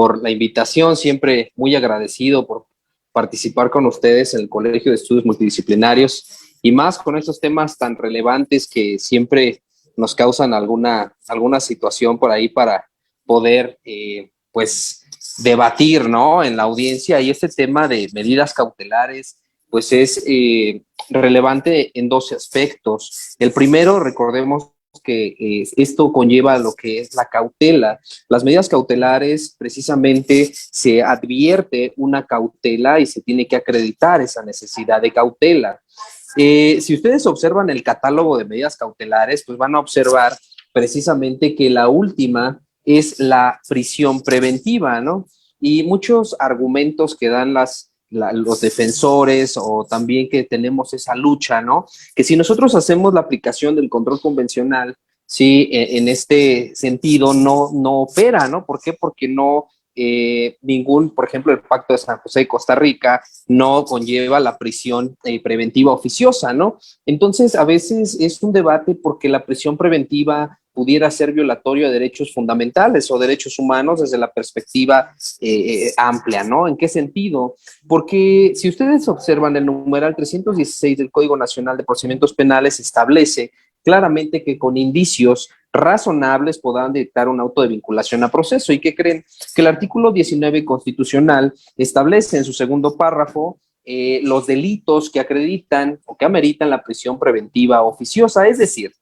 por la invitación, siempre muy agradecido por participar con ustedes en el Colegio de Estudios Multidisciplinarios y más con estos temas tan relevantes que siempre nos causan alguna situación por ahí para poder, pues, debatir, ¿no? En la audiencia. Y este tema de medidas cautelares, pues es relevante en dos aspectos. El primero, recordemos que esto conlleva lo que es la cautela. Las medidas cautelares, precisamente, se advierte una cautela y se tiene que acreditar esa necesidad de cautela. Si ustedes observan el catálogo de medidas cautelares, pues van a observar precisamente que la última es la prisión preventiva, ¿no? Y muchos argumentos que dan los defensores o también que tenemos esa lucha, ¿no? Que si nosotros hacemos la aplicación del control convencional, sí, en este sentido no opera, ¿no? ¿Por qué? Porque no por ejemplo, el Pacto de San José de Costa Rica no conlleva la prisión preventiva oficiosa, ¿no? Entonces, a veces es un debate porque la prisión preventiva pudiera ser violatorio de derechos fundamentales o derechos humanos desde la perspectiva amplia, ¿no? ¿En qué sentido? Porque si ustedes observan el numeral 316 del Código Nacional de Procedimientos Penales establece claramente que con indicios razonables podrán dictar un auto de vinculación a proceso. ¿Y qué creen? Que el artículo 19 constitucional establece en su segundo párrafo los delitos que acreditan o que ameritan la prisión preventiva oficiosa, es decir,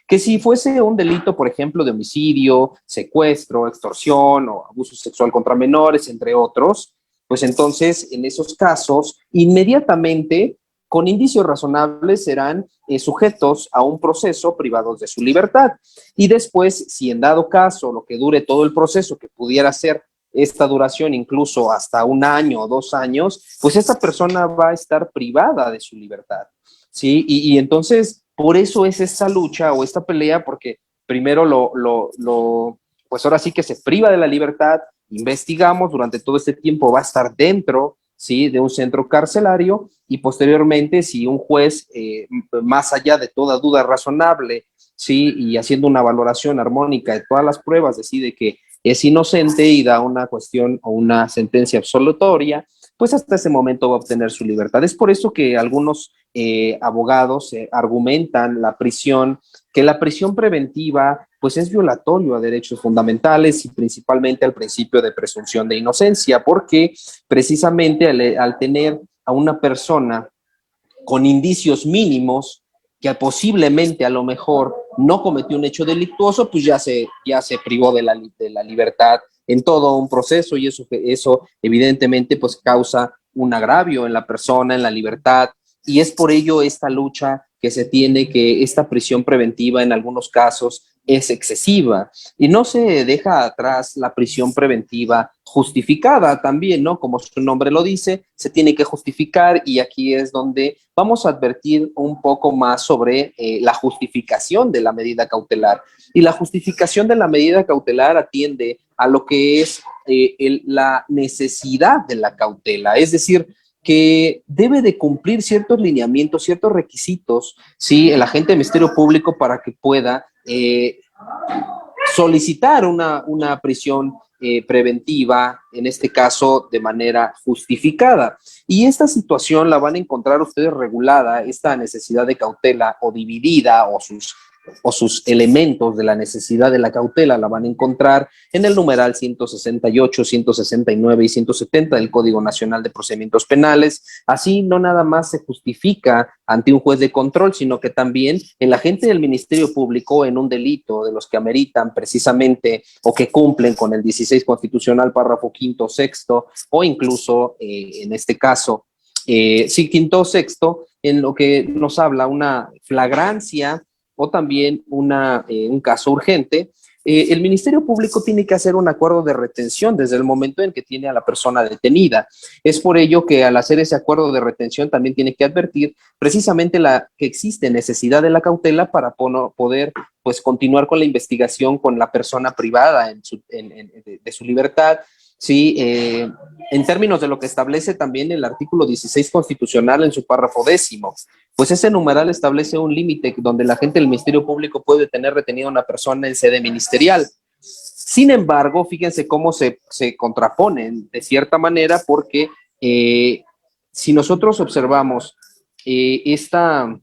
que si fuese un delito, por ejemplo, de homicidio, secuestro, extorsión o abuso sexual contra menores, entre otros, pues entonces en esos casos inmediatamente con indicios razonables serán sujetos a un proceso privados de su libertad. Y después, si en dado caso lo que dure todo el proceso, que pudiera ser esta duración incluso hasta 1 año o 2 años, pues esta persona va a estar privada de su libertad, ¿sí? Y entonces, por eso es esta lucha o esta pelea, porque primero pues ahora sí que se priva de la libertad, investigamos, durante todo este tiempo va a estar dentro, ¿sí? De un centro carcelario y posteriormente si un juez, más allá de toda duda razonable, ¿sí? Y haciendo una valoración armónica de todas las pruebas, decide que es inocente y da una cuestión o una sentencia absolutoria, pues hasta ese momento va a obtener su libertad. Es por eso que algunos abogados argumentan que la prisión preventiva pues es violatorio a derechos fundamentales y principalmente al principio de presunción de inocencia, porque precisamente al tener a una persona con indicios mínimos que posiblemente a lo mejor no cometió un hecho delictuoso, pues ya se privó de la libertad en todo un proceso y eso evidentemente pues causa un agravio en la persona, en la libertad, y es por ello esta lucha que se tiene, que esta prisión preventiva en algunos casos es excesiva y no se deja atrás la prisión preventiva justificada también, ¿no? Como su nombre lo dice, se tiene que justificar y aquí es donde vamos a advertir un poco más sobre la justificación de la medida cautelar. Y la justificación de la medida cautelar atiende a lo que es la necesidad de la cautela, es decir, que debe de cumplir ciertos lineamientos, ciertos requisitos, ¿sí? El agente de Ministerio Público para que pueda solicitar una prisión preventiva, en este caso de manera justificada. Y esta situación la van a encontrar ustedes regulada, esta necesidad de cautela o dividida o sus elementos de la necesidad de la cautela la van a encontrar en el numeral 168, 169 y 170 del Código Nacional de Procedimientos Penales. Así no nada más se justifica ante un juez de control, sino que también el agente del Ministerio Público en un delito de los que ameritan precisamente o que cumplen con el 16 constitucional, párrafo quinto, sexto, o incluso en este caso, sí, quinto, sexto, en lo que nos habla una flagrancia o también un caso urgente, el Ministerio Público tiene que hacer un acuerdo de retención desde el momento en que tiene a la persona detenida. Es por ello que al hacer ese acuerdo de retención también tiene que advertir precisamente que existe necesidad de la cautela para poder pues continuar con la investigación con la persona privada de su libertad. Sí, en términos de lo que establece también el artículo 16 constitucional en su párrafo 10º, pues ese numeral establece un límite donde la agente del Ministerio Público puede tener retenida a una persona en sede ministerial. Sin embargo, fíjense cómo se contraponen de cierta manera, porque si nosotros observamos esta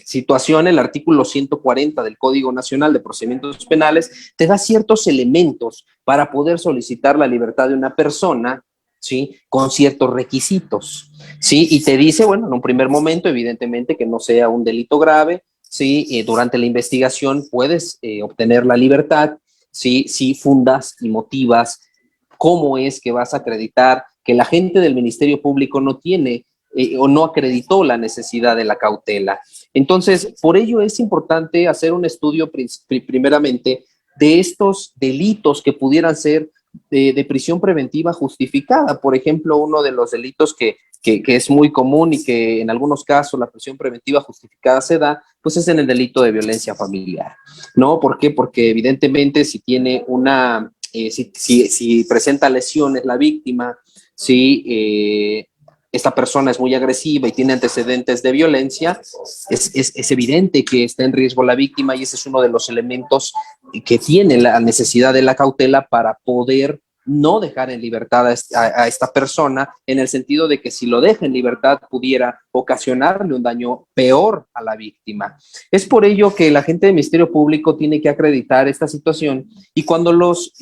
situación, el artículo 140 del Código Nacional de Procedimientos Penales te da ciertos elementos para poder solicitar la libertad de una persona, ¿sí? Con ciertos requisitos, ¿sí? Y te dice, bueno, en un primer momento, evidentemente, que no sea un delito grave, ¿sí? Durante la investigación puedes obtener la libertad, ¿sí? Si fundas y motivas cómo es que vas a acreditar que la gente del Ministerio Público no tiene o no acreditó la necesidad de la cautela. Entonces, por ello es importante hacer un estudio primeramente de estos delitos que pudieran ser de prisión preventiva justificada. Por ejemplo, uno de los delitos que es muy común y que en algunos casos la prisión preventiva justificada se da, pues es en el delito de violencia familiar, ¿no? ¿Por qué? Porque evidentemente si tiene una, si presenta lesiones la víctima, si esta persona es muy agresiva y tiene antecedentes de violencia, es evidente que está en riesgo la víctima, y ese es uno de los elementos que tiene la necesidad de la cautela para poder no dejar en libertad a esta persona, en el sentido de que si lo deja en libertad pudiera ocasionarle un daño peor a la víctima. Es por ello que el agente del Ministerio Público tiene que acreditar esta situación, y cuando los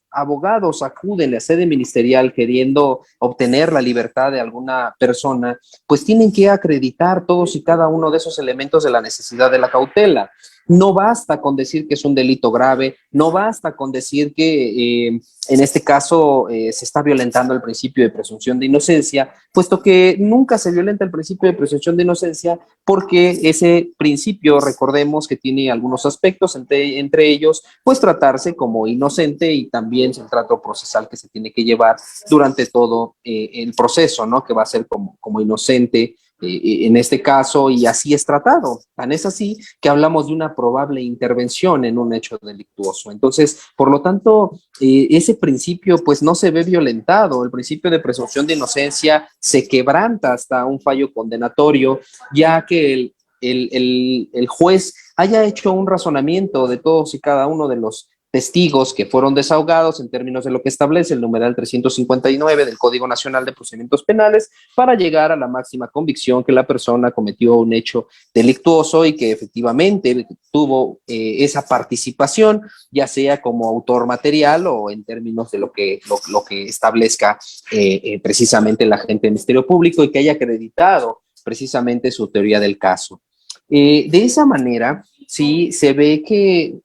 abogados acuden a la sede ministerial queriendo obtener la libertad de alguna persona, pues tienen que acreditar todos y cada uno de esos elementos de la necesidad de la cautela. No basta con decir que es un delito grave, no basta con decir que en este caso se está violentando el principio de presunción de inocencia, puesto que nunca se violenta el principio de presunción de inocencia, porque ese principio, recordemos que tiene algunos aspectos, entre ellos, pues tratarse como inocente, y también el trato procesal que se tiene que llevar durante todo el proceso, ¿no? Que va a ser como inocente en este caso, y así es tratado. Tan es así que hablamos de una probable intervención en un hecho delictuoso. Entonces, por lo tanto, ese principio pues no se ve violentado. El principio de presunción de inocencia se quebranta hasta un fallo condenatorio, ya que el juez haya hecho un razonamiento de todos y cada uno de los testigos que fueron desahogados en términos de lo que establece el numeral 359 del Código Nacional de Procedimientos Penales, para llegar a la máxima convicción que la persona cometió un hecho delictuoso y que efectivamente tuvo esa participación, ya sea como autor material o en términos de lo que establezca precisamente el agente del Ministerio Público, y que haya acreditado precisamente su teoría del caso. De esa manera, sí se ve que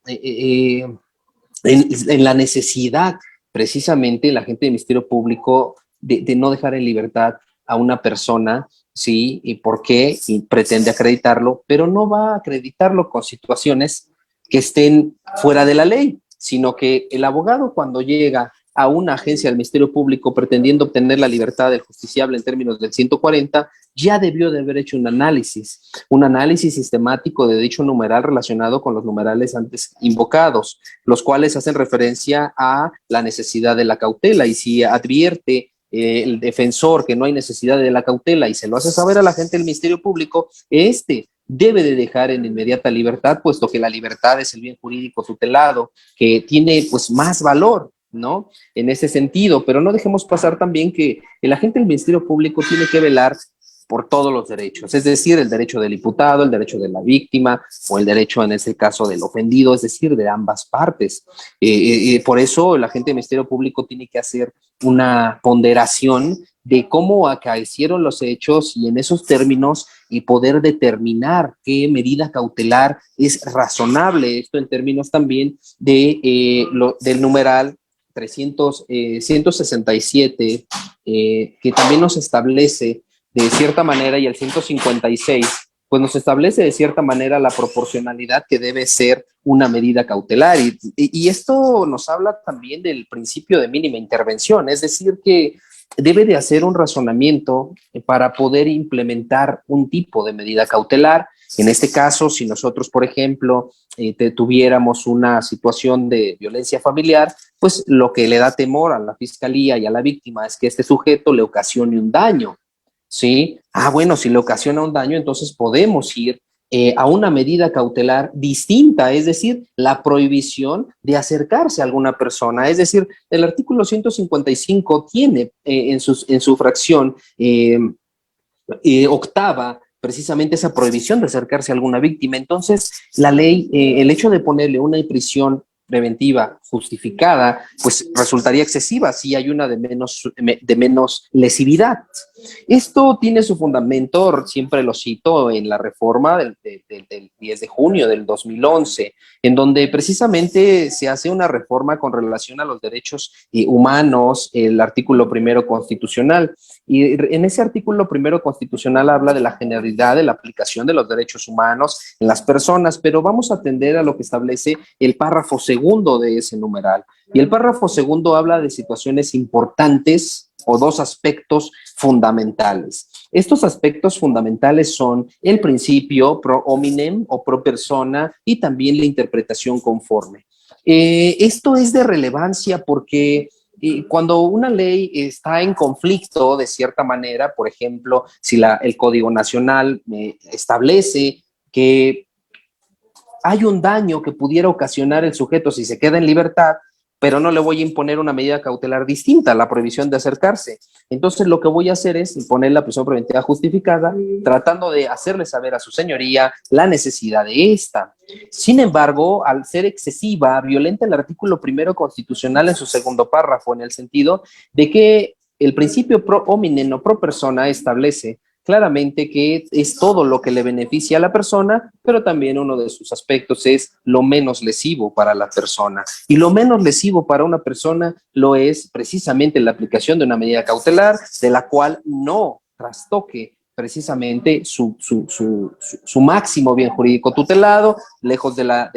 en la necesidad precisamente la gente del Ministerio Público de no dejar en libertad a una persona, sí, y por qué, y pretende acreditarlo, pero no va a acreditarlo con situaciones que estén fuera de la ley, sino que el abogado, cuando llega a una agencia del Ministerio Público pretendiendo obtener la libertad del justiciable en términos del 140, ya debió de haber hecho un análisis sistemático de dicho numeral relacionado con los numerales antes invocados, los cuales hacen referencia a la necesidad de la cautela, y si advierte el defensor que no hay necesidad de la cautela y se lo hace saber a la gente del Ministerio Público, debe de dejar en inmediata libertad, puesto que la libertad es el bien jurídico tutelado, que tiene pues más valor, ¿no? En ese sentido, pero no dejemos pasar también que el agente del Ministerio Público tiene que velar por todos los derechos, es decir, el derecho del imputado, el derecho de la víctima, o el derecho en este caso del ofendido, es decir, de ambas partes. Por eso el agente del Ministerio Público tiene que hacer una ponderación de cómo acaecieron los hechos y en esos términos, y poder determinar qué medida cautelar es razonable. Esto en términos también del numeral 167, que también nos establece de cierta manera, y el 156, pues nos establece de cierta manera la proporcionalidad que debe ser una medida cautelar. Y esto nos habla también del principio de mínima intervención, es decir, que debe de hacer un razonamiento para poder implementar un tipo de medida cautelar. En este caso, si nosotros, por ejemplo, tuviéramos una situación de violencia familiar, pues lo que le da temor a la fiscalía y a la víctima es que este sujeto le ocasione un daño, ¿sí? Bueno, si le ocasiona un daño, entonces podemos ir a una medida cautelar distinta, es decir, la prohibición de acercarse a alguna persona. Es decir, el artículo 155 tiene en su fracción octava precisamente esa prohibición de acercarse a alguna víctima. Entonces, la ley, el hecho de ponerle una prisión preventiva justificada, pues resultaría excesiva si hay una de menos lesividad. Esto tiene su fundamento, siempre lo cito, en la reforma del 10 de junio del 2011, en donde precisamente se hace una reforma con relación a los derechos humanos, el artículo primero constitucional. Y en ese artículo primero constitucional habla de la generalidad de la aplicación de los derechos humanos en las personas, pero vamos a atender a lo que establece el párrafo segundo de ese numeral. Y el párrafo segundo habla de situaciones importantes o dos aspectos fundamentales. Estos aspectos fundamentales son el principio pro hominem o pro persona y también la interpretación conforme. Esto es de relevancia porque cuando una ley está en conflicto de cierta manera, por ejemplo, si el Código Nacional establece que hay un daño que pudiera ocasionar el sujeto si se queda en libertad, pero no le voy a imponer una medida cautelar distinta, la prohibición de acercarse. Entonces lo que voy a hacer es imponer la prisión preventiva justificada, tratando de hacerle saber a su señoría la necesidad de esta. Sin embargo, al ser excesiva, violenta el artículo primero constitucional en su segundo párrafo, en el sentido de que el principio pro hominem o pro persona establece claramente que es todo lo que le beneficia a la persona, pero también uno de sus aspectos es lo menos lesivo para la persona. Y lo menos lesivo para una persona lo es precisamente la aplicación de una medida cautelar de la cual no trastoque precisamente su máximo bien jurídico tutelado, lejos de la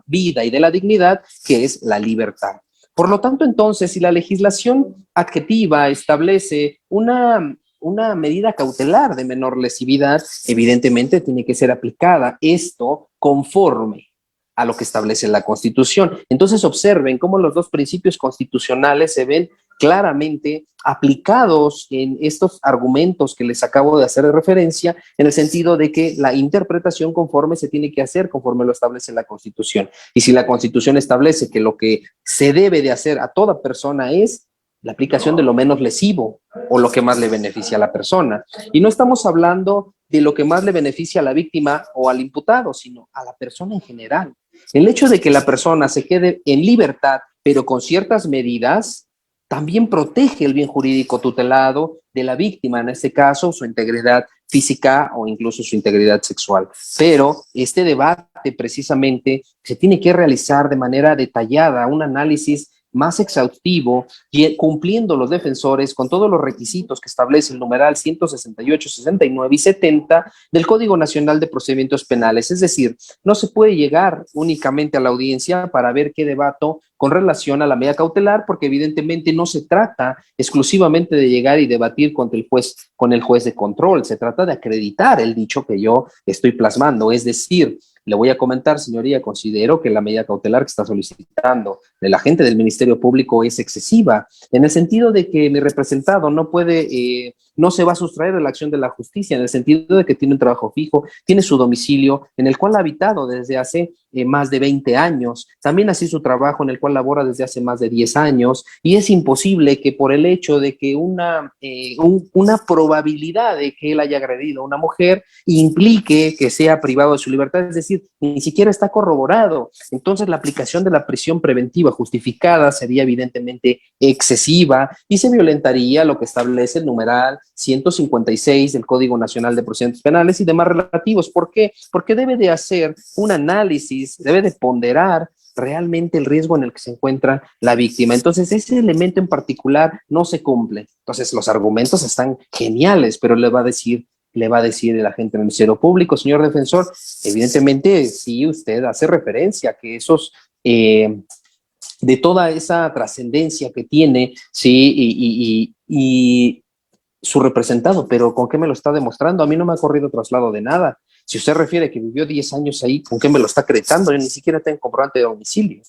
vida y de la dignidad, que es la libertad. Por lo tanto, entonces, si la legislación adjetiva establece una medida cautelar de menor lesividad, evidentemente tiene que ser aplicada esto conforme a lo que establece la Constitución. Entonces observen cómo los dos principios constitucionales se ven claramente aplicados en estos argumentos que les acabo de hacer referencia, en el sentido de que la interpretación conforme se tiene que hacer conforme lo establece la Constitución. Y si la Constitución establece que lo que se debe de hacer a toda persona es la aplicación de lo menos lesivo o lo que más le beneficia a la persona. Y no estamos hablando de lo que más le beneficia a la víctima o al imputado, sino a la persona en general. El hecho de que la persona se quede en libertad, pero con ciertas medidas, también protege el bien jurídico tutelado de la víctima, en este caso su integridad física o incluso su integridad sexual. Pero este debate precisamente se tiene que realizar de manera detallada, un análisis más exhaustivo y cumpliendo los defensores con todos los requisitos que establece el numeral 168, 69 y 70 del Código Nacional de Procedimientos Penales. Es decir, no se puede llegar únicamente a la audiencia para ver qué debato con relación a la medida cautelar, porque evidentemente no se trata exclusivamente de llegar y debatir con el juez de control, se trata de acreditar el dicho que yo estoy plasmando, es decir, le voy a comentar, señoría, considero que la medida cautelar que está solicitando el agente del Ministerio Público es excesiva, en el sentido de que mi representado no se va a sustraer de la acción de la justicia, en el sentido de que tiene un trabajo fijo, tiene su domicilio, en el cual ha habitado desde hace más de 20 años, también así su trabajo en el cual labora desde hace más de 10 años, y es imposible que por el hecho de que una probabilidad de que él haya agredido a una mujer implique que sea privado de su libertad, es decir, ni siquiera está corroborado. Entonces la aplicación de la prisión preventiva justificada sería evidentemente excesiva y se violentaría lo que establece el numeral 156 del Código Nacional de Procedimientos Penales y demás relativos. ¿Por qué? Porque debe de hacer un análisis, debe de ponderar realmente el riesgo en el que se encuentra la víctima. Entonces, ese elemento en particular no se cumple. Entonces, los argumentos están geniales, pero le va a decir el agente del Ministerio Público, señor defensor, evidentemente sí usted hace referencia a que esos, de toda esa trascendencia que tiene, sí, y su representado, pero ¿con qué me lo está demostrando? A mí no me ha corrido traslado de nada. Si usted refiere que vivió 10 años ahí, ¿con qué me lo está acreditando? Yo ni siquiera tengo comprobante de domicilio.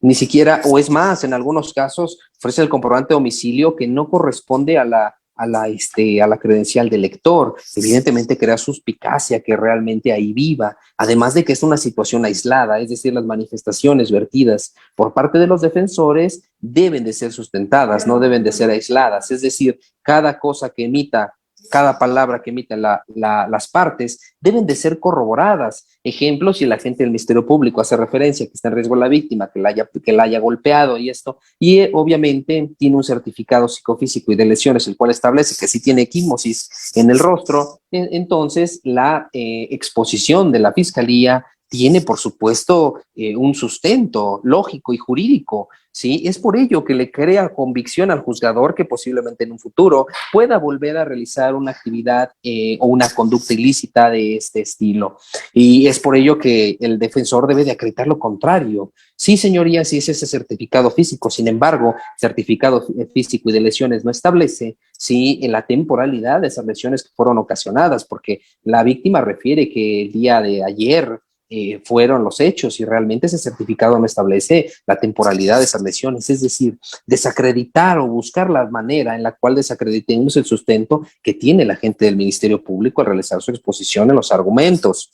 Ni siquiera, o es más, en algunos casos ofrece el comprobante de domicilio que no corresponde a a la credencial del lector, evidentemente crea suspicacia que realmente ahí viva, además de que es una situación aislada, es decir, las manifestaciones vertidas por parte de los defensores deben de ser sustentadas, no deben de ser aisladas, es decir, cada cosa que emita, cada palabra que emiten las partes deben de ser corroboradas. Ejemplo, si el agente del Ministerio Público hace referencia que está en riesgo la víctima, que la haya golpeado y esto, y obviamente tiene un certificado psicofísico y de lesiones, el cual establece que sí tiene equimosis en el rostro, entonces la exposición de la Fiscalía tiene, por supuesto, un sustento lógico y jurídico, ¿sí? Es por ello que le crea convicción al juzgador que posiblemente en un futuro pueda volver a realizar una actividad o una conducta ilícita de este estilo. Y es por ello que el defensor debe de acreditar lo contrario. Sí, señoría, sí es ese certificado físico, sin embargo, certificado físico y de lesiones no establece sí en la temporalidad de esas lesiones que fueron ocasionadas, porque la víctima refiere que el día de ayer fueron los hechos y realmente ese certificado no establece la temporalidad de esas lesiones, es decir, desacreditar o buscar la manera en la cual desacreditemos el sustento que tiene la gente del Ministerio Público al realizar su exposición en los argumentos.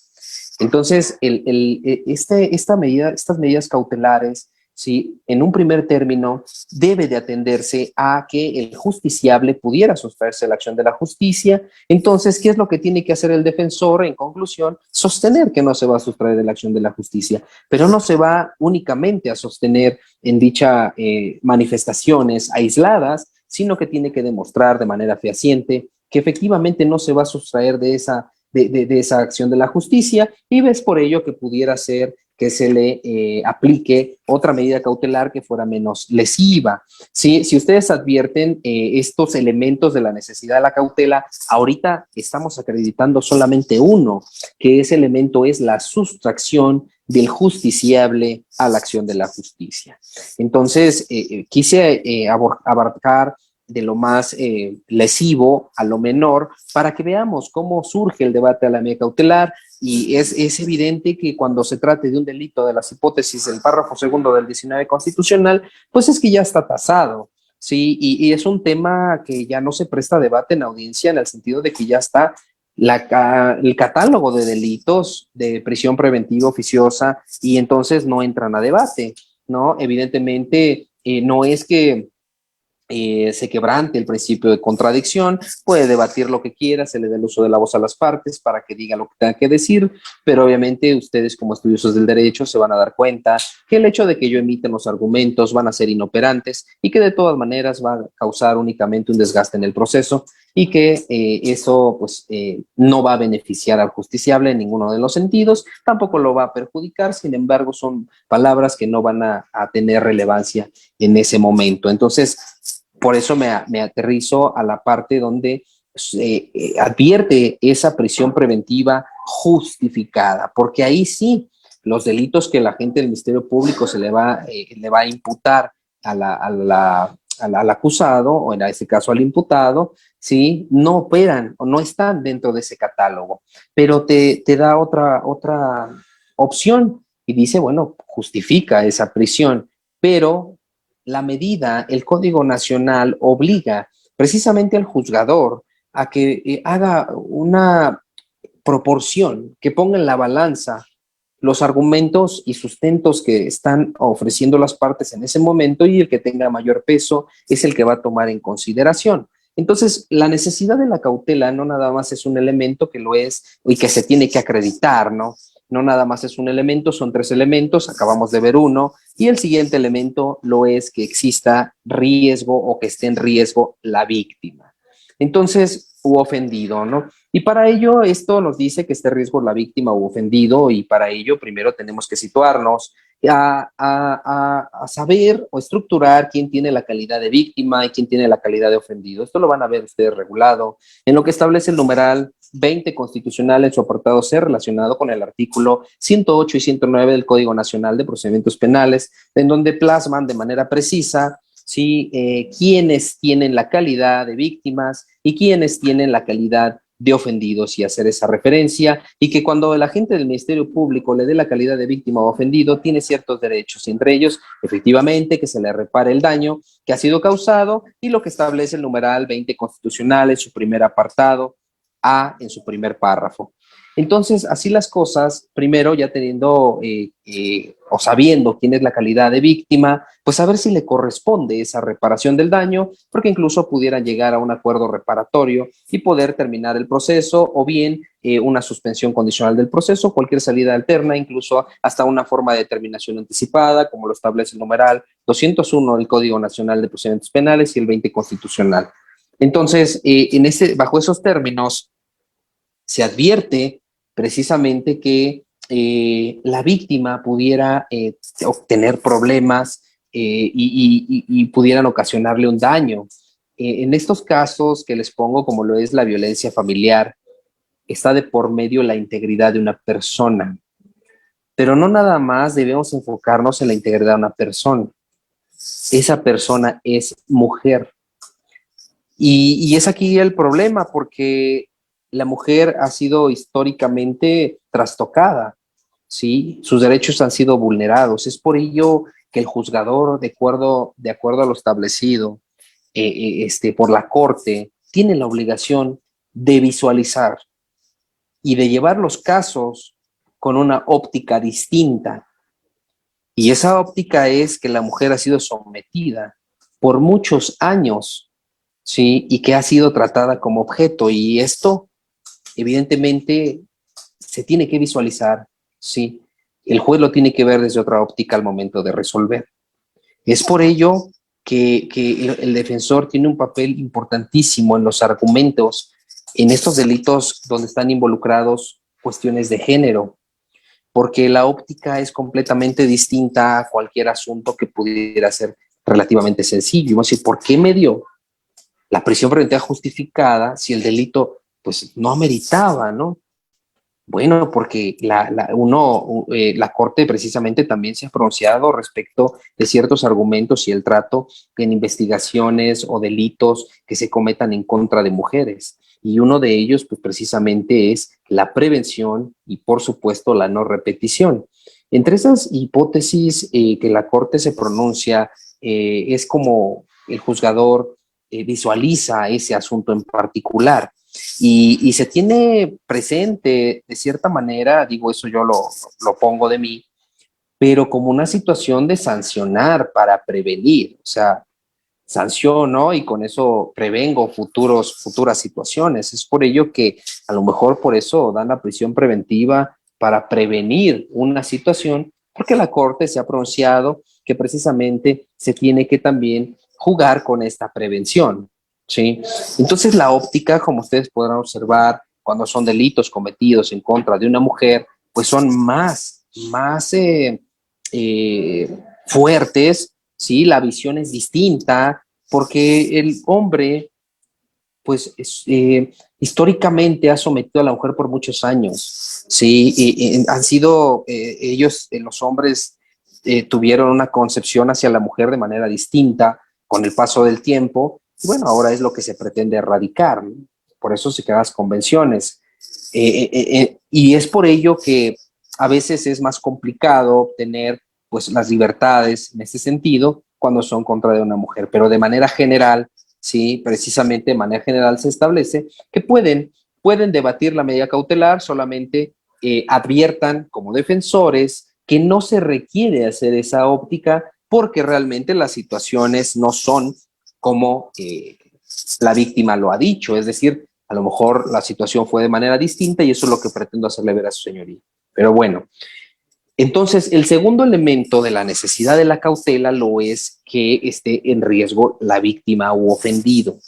Entonces, estas medidas cautelares, ¿sí? En un primer término, debe de atenderse a que el justiciable pudiera sustraerse de la acción de la justicia. Entonces, ¿qué es lo que tiene que hacer el defensor? En conclusión, sostener que no se va a sustraer de la acción de la justicia, pero no se va únicamente a sostener en dichas manifestaciones aisladas, sino que tiene que demostrar de manera fehaciente que efectivamente no se va a sustraer de esa acción de la justicia, y ves por ello que pudiera ser que se le aplique otra medida cautelar que fuera menos lesiva. ¿Sí? Si ustedes advierten estos elementos de la necesidad de la cautela, ahorita estamos acreditando solamente uno, que ese elemento es la sustracción del justiciable a la acción de la justicia. Entonces, quise abarcar de lo más lesivo a lo menor para que veamos cómo surge el debate a la medida cautelar. Y es evidente que cuando se trate de un delito de las hipótesis del párrafo segundo del 19 constitucional, pues es que ya está tasado, ¿sí? Y es un tema que ya no se presta a debate en audiencia en el sentido de que ya está el catálogo de delitos de prisión preventiva oficiosa y entonces no entran a debate, ¿no? Evidentemente, no es que se quebrante el principio de contradicción, puede debatir lo que quiera, se le da el uso de la voz a las partes para que diga lo que tenga que decir, pero obviamente ustedes como estudiosos del derecho se van a dar cuenta que el hecho de que yo emita los argumentos van a ser inoperantes y que de todas maneras va a causar únicamente un desgaste en el proceso y que eso pues no va a beneficiar al justiciable en ninguno de los sentidos, tampoco lo va a perjudicar, sin embargo son palabras que no van a tener relevancia en ese momento. Entonces, por eso me aterrizo a la parte donde advierte esa prisión preventiva justificada, porque ahí sí, los delitos que la gente del Ministerio Público se le va a imputar al acusado, o en este caso al imputado, ¿sí? No operan o no están dentro de ese catálogo, pero te da otra opción y dice, bueno, justifica esa prisión, pero la medida, el Código Nacional obliga precisamente al juzgador a que haga una proporción, que ponga en la balanza los argumentos y sustentos que están ofreciendo las partes en ese momento y el que tenga mayor peso es el que va a tomar en consideración. Entonces, la necesidad de la cautela no nada más es un elemento que lo es y que se tiene que acreditar, ¿no? No nada más es un elemento, son tres elementos, acabamos de ver uno, y el siguiente elemento lo es que exista riesgo o que esté en riesgo la víctima. Entonces, u ofendido, ¿no? Y para ello, esto nos dice que esté en riesgo la víctima u ofendido, y para ello primero tenemos que situarnos a saber o estructurar quién tiene la calidad de víctima y quién tiene la calidad de ofendido. Esto lo van a ver ustedes regulado en lo que establece el numeral 20 constitucional en su apartado C relacionado con el artículo 108 y 109 del Código Nacional de Procedimientos Penales, en donde plasman de manera precisa ¿sí? Quiénes tienen la calidad de víctimas y quiénes tienen la calidad de ofendidos y hacer esa referencia, y que cuando el agente del Ministerio Público le dé la calidad de víctima o ofendido, tiene ciertos derechos, y entre ellos, efectivamente, que se le repare el daño que ha sido causado, y lo que establece el numeral 20 constitucional en su primer apartado A, en su primer párrafo. Entonces, así las cosas, primero ya teniendo o sabiendo quién es la calidad de víctima, pues a ver si le corresponde esa reparación del daño, porque incluso pudieran llegar a un acuerdo reparatorio y poder terminar el proceso, o bien una suspensión condicional del proceso, cualquier salida alterna, incluso hasta una forma de determinación anticipada, como lo establece el numeral 201 del Código Nacional de Procedimientos Penales y el 20 constitucional. Entonces, bajo esos términos, se advierte precisamente que la víctima pudiera obtener problemas y pudieran ocasionarle un daño. En estos casos que les pongo, como lo es la violencia familiar, está de por medio la integridad de una persona, pero no nada más debemos enfocarnos en la integridad de una persona. Esa persona es mujer. Y es aquí el problema, porque la mujer ha sido históricamente trastocada, ¿sí? Sus derechos han sido vulnerados. Es por ello que el juzgador, de acuerdo a lo establecido por la Corte, tiene la obligación de visualizar y de llevar los casos con una óptica distinta. Y esa óptica es que la mujer ha sido sometida por muchos años, ¿sí? Y que ha sido tratada como objeto. Y esto, evidentemente, se tiene que visualizar, ¿sí? El juez lo tiene que ver desde otra óptica al momento de resolver. Es por ello que el defensor tiene un papel importantísimo en los argumentos, en estos delitos donde están involucrados cuestiones de género, porque la óptica es completamente distinta a cualquier asunto que pudiera ser relativamente sencillo. Vamos a decir, ¿por qué me dio la prisión preventiva justificada si el delito pues no ameritaba, ¿no? Bueno, porque la Corte precisamente también se ha pronunciado respecto de ciertos argumentos y el trato en investigaciones o delitos que se cometan en contra de mujeres. Y uno de ellos, pues precisamente es la prevención y, por supuesto, la no repetición. Entre esas hipótesis que la Corte se pronuncia, es como el juzgador visualiza ese asunto en particular. Y se tiene presente, de cierta manera, digo, eso yo lo pongo de mí, pero como una situación de sancionar para prevenir, o sea, sanciono y con eso prevengo futuras situaciones. Es por ello que a lo mejor por eso dan la prisión preventiva para prevenir una situación, porque la Corte se ha pronunciado que precisamente se tiene que también jugar con esta prevención, ¿sí? Entonces la óptica, como ustedes podrán observar, cuando son delitos cometidos en contra de una mujer, pues son más fuertes, ¿sí? La visión es distinta porque el hombre, pues, históricamente ha sometido a la mujer por muchos años, ¿sí? Y han sido, ellos, los hombres, tuvieron una concepción hacia la mujer de manera distinta con el paso del tiempo. Y bueno, ahora es lo que se pretende erradicar, ¿no? Por eso se crean las convenciones. Y es por ello que a veces es más complicado obtener pues las libertades en ese sentido cuando son contra de una mujer, pero de manera general, sí, precisamente de manera general se establece que pueden debatir la medida cautelar, solamente adviertan como defensores que no se requiere hacer esa óptica porque realmente las situaciones no son como la víctima lo ha dicho, es decir, a lo mejor la situación fue de manera distinta y eso es lo que pretendo hacerle ver a su señoría. Pero bueno, entonces, el segundo elemento de la necesidad de la cautela lo es que esté en riesgo la víctima u ofendido.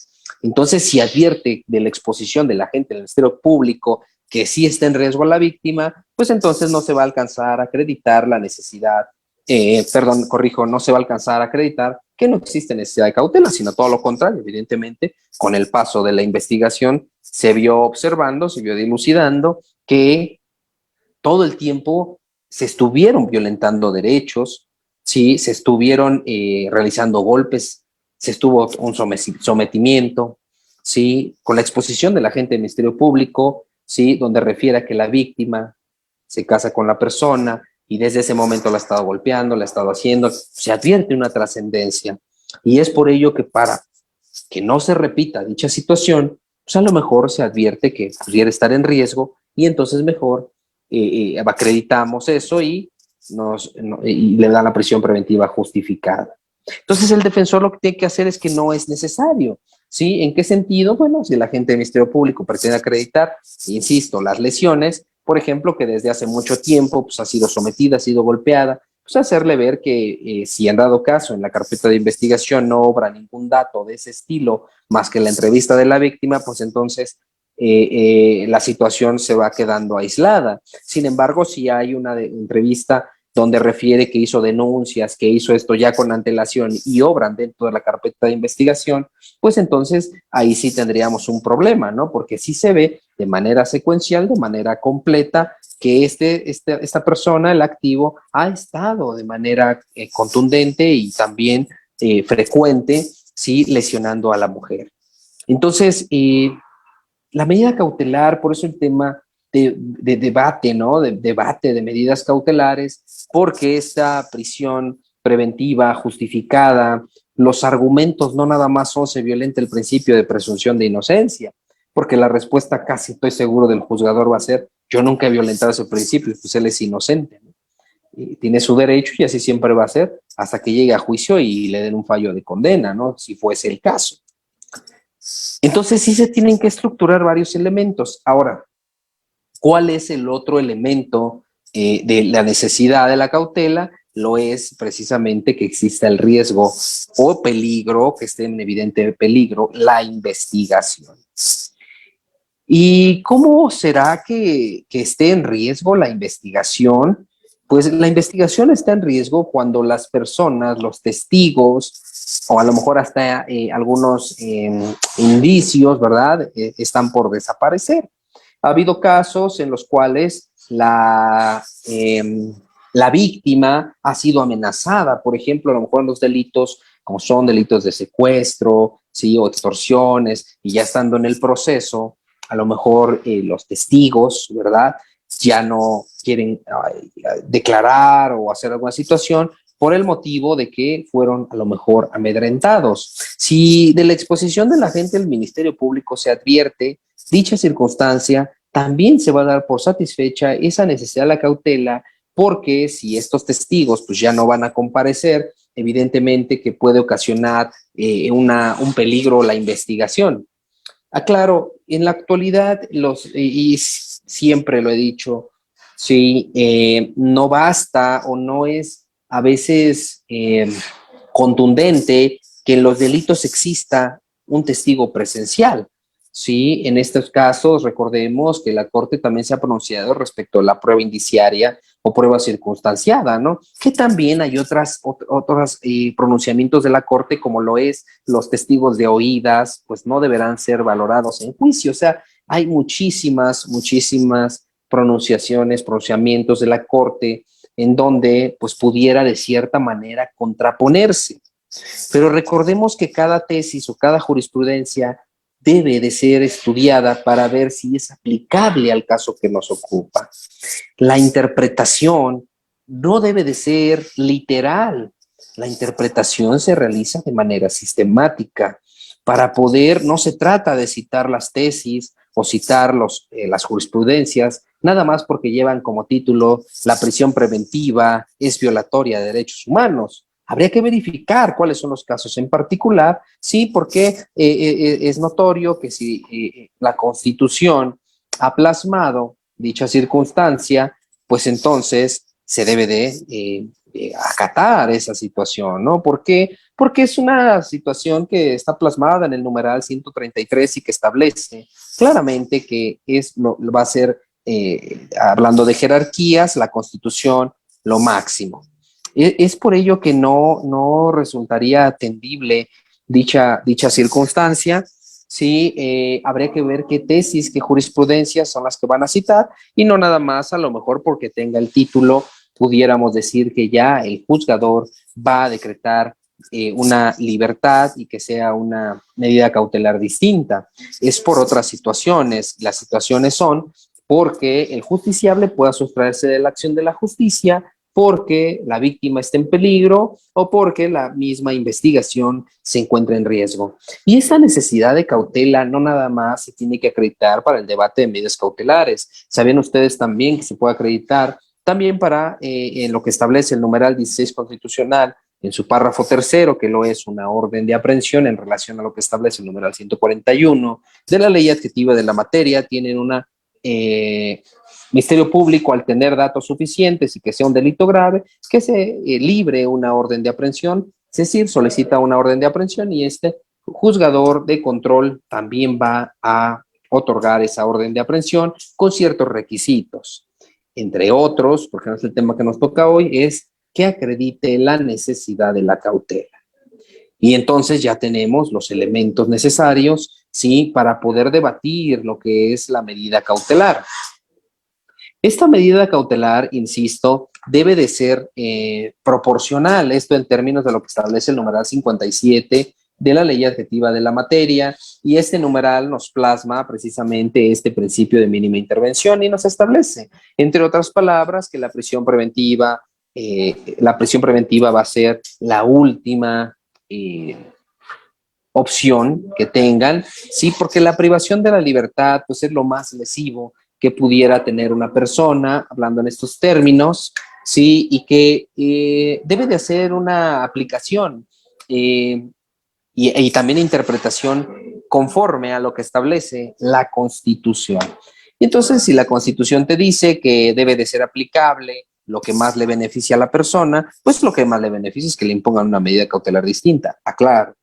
Entonces, si advierte de la exposición del agente del Ministerio Público que sí está en riesgo la víctima, pues entonces no se va a alcanzar a acreditar la necesidad, no se va a alcanzar a acreditar que no existe necesidad de cautela, sino todo lo contrario. Evidentemente, con el paso de la investigación se vio observando, se vio dilucidando que todo el tiempo se estuvieron violentando derechos, ¿sí? Se estuvieron realizando golpes, se estuvo un sometimiento, ¿sí? Con la exposición del agente del Ministerio Público, ¿sí? Donde refiere a que la víctima se casa con la persona y desde ese momento la ha estado golpeando, la ha estado haciendo, se advierte una trascendencia. Y es por ello que para que no se repita dicha situación, pues a lo mejor se advierte que pudiera estar en riesgo y entonces mejor acreditamos eso y le dan la prisión preventiva justificada. Entonces el defensor lo que tiene que hacer es que no es necesario. ¿Sí? ¿En qué sentido? Bueno, si el agente del Ministerio Público pretende acreditar, insisto, las lesiones, por ejemplo, que desde hace mucho tiempo pues, ha sido sometida, ha sido golpeada, pues hacerle ver que si en dado caso en la carpeta de investigación no obra ningún dato de ese estilo más que la entrevista de la víctima, pues entonces la situación se va quedando aislada. Sin embargo, si hay una entrevista donde refiere que hizo denuncias, que hizo esto ya con antelación y obran dentro de la carpeta de investigación, pues entonces ahí sí tendríamos un problema, ¿no? Porque sí se ve de manera secuencial, de manera completa, que esta persona, el activo, ha estado de manera contundente y también frecuente, sí, lesionando a la mujer. Entonces, la medida cautelar, por eso el tema de debate, ¿no? De debate de medidas cautelares, porque esta prisión preventiva justificada, los argumentos no nada más son se violenta el principio de presunción de inocencia, porque la respuesta casi estoy seguro del juzgador va a ser, yo nunca he violentado ese principio, pues él es inocente, ¿no? Y tiene su derecho y así siempre va a ser hasta que llegue a juicio y le den un fallo de condena, ¿no? Si fuese el caso. Entonces sí se tienen que estructurar varios elementos. Ahora, ¿cuál es el otro elemento de la necesidad de la cautela? Lo es precisamente que exista el riesgo o peligro, que esté en evidente peligro, la investigación. ¿Y cómo será que esté en riesgo la investigación? Pues la investigación está en riesgo cuando las personas, los testigos, o a lo mejor hasta algunos indicios, ¿verdad? Están por desaparecer. Ha habido casos en los cuales la víctima ha sido amenazada, por ejemplo, a lo mejor en los delitos, como son delitos de secuestro, ¿sí? O extorsiones, y ya estando en el proceso, a lo mejor los testigos, ¿verdad? Ya no quieren declarar o hacer alguna situación por el motivo de que fueron a lo mejor amedrentados. Si de la exposición de la gente del Ministerio Público se advierte dicha circunstancia, también se va a dar por satisfecha esa necesidad de la cautela, porque si estos testigos pues ya no van a comparecer, evidentemente que puede ocasionar un peligro la investigación. Aclaro, en la actualidad, y siempre lo he dicho, sí, no basta o no es a veces contundente que en los delitos exista un testigo presencial. Sí, en estos casos recordemos que la Corte también se ha pronunciado respecto a la prueba indiciaria o prueba circunstanciada, ¿no? Que también hay otros pronunciamientos de la Corte, como lo es los testigos de oídas, pues no deberán ser valorados en juicio. O sea, hay muchísimas pronunciamientos de la Corte en donde pues pudiera de cierta manera contraponerse. Pero recordemos que cada tesis o cada jurisprudencia debe de ser estudiada para ver si es aplicable al caso que nos ocupa. La interpretación no debe de ser literal. La interpretación se realiza de manera sistemática. Para poder, no se trata de citar las tesis o citar las jurisprudencias, nada más porque llevan como título la prisión preventiva es violatoria de derechos humanos. Habría que verificar cuáles son los casos en particular, sí, porque es notorio que si la Constitución ha plasmado dicha circunstancia, pues entonces se debe de acatar esa situación, ¿no? ¿Por qué? Porque es una situación que está plasmada en el numeral 133 y que establece claramente que va a ser, hablando de jerarquías, la Constitución lo máximo. Es por ello que no resultaría atendible dicha circunstancia. Sí, habría que ver qué tesis, qué jurisprudencias son las que van a citar y no nada más a lo mejor porque tenga el título pudiéramos decir que ya el juzgador va a decretar una libertad y que sea una medida cautelar distinta. Es por otras situaciones. Las situaciones son porque el justiciable pueda sustraerse de la acción de la justicia, porque la víctima está en peligro o porque la misma investigación se encuentra en riesgo. Y esa necesidad de cautela no nada más se tiene que acreditar para el debate de medidas cautelares. Saben ustedes también que se puede acreditar también para en lo que establece el numeral 16 constitucional en su párrafo tercero, que lo es una orden de aprehensión en relación a lo que establece el numeral 141 de la ley adjetiva de la materia, tienen una Ministerio Público, al tener datos suficientes y que sea un delito grave, que se libre una orden de aprehensión, es decir, solicita una orden de aprehensión y este juzgador de control también va a otorgar esa orden de aprehensión con ciertos requisitos. Entre otros, porque no es el tema que nos toca hoy, es que acredite la necesidad de la cautela. Y entonces ya tenemos los elementos necesarios, ¿sí?, para poder debatir lo que es la medida cautelar. Esta medida cautelar, insisto, debe de ser proporcional, esto en términos de lo que establece el numeral 57 de la ley adjetiva de la materia, y este numeral nos plasma precisamente este principio de mínima intervención y nos establece, entre otras palabras, que la prisión preventiva va a ser la última opción que tengan, sí, porque la privación de la libertad pues es lo más lesivo que pudiera tener una persona, hablando en estos términos, sí, y que debe de hacer una aplicación y también interpretación conforme a lo que establece la Constitución. Y entonces, si la Constitución te dice que debe de ser aplicable lo que más le beneficia a la persona, pues lo que más le beneficia es que le impongan una medida cautelar distinta, aclaro.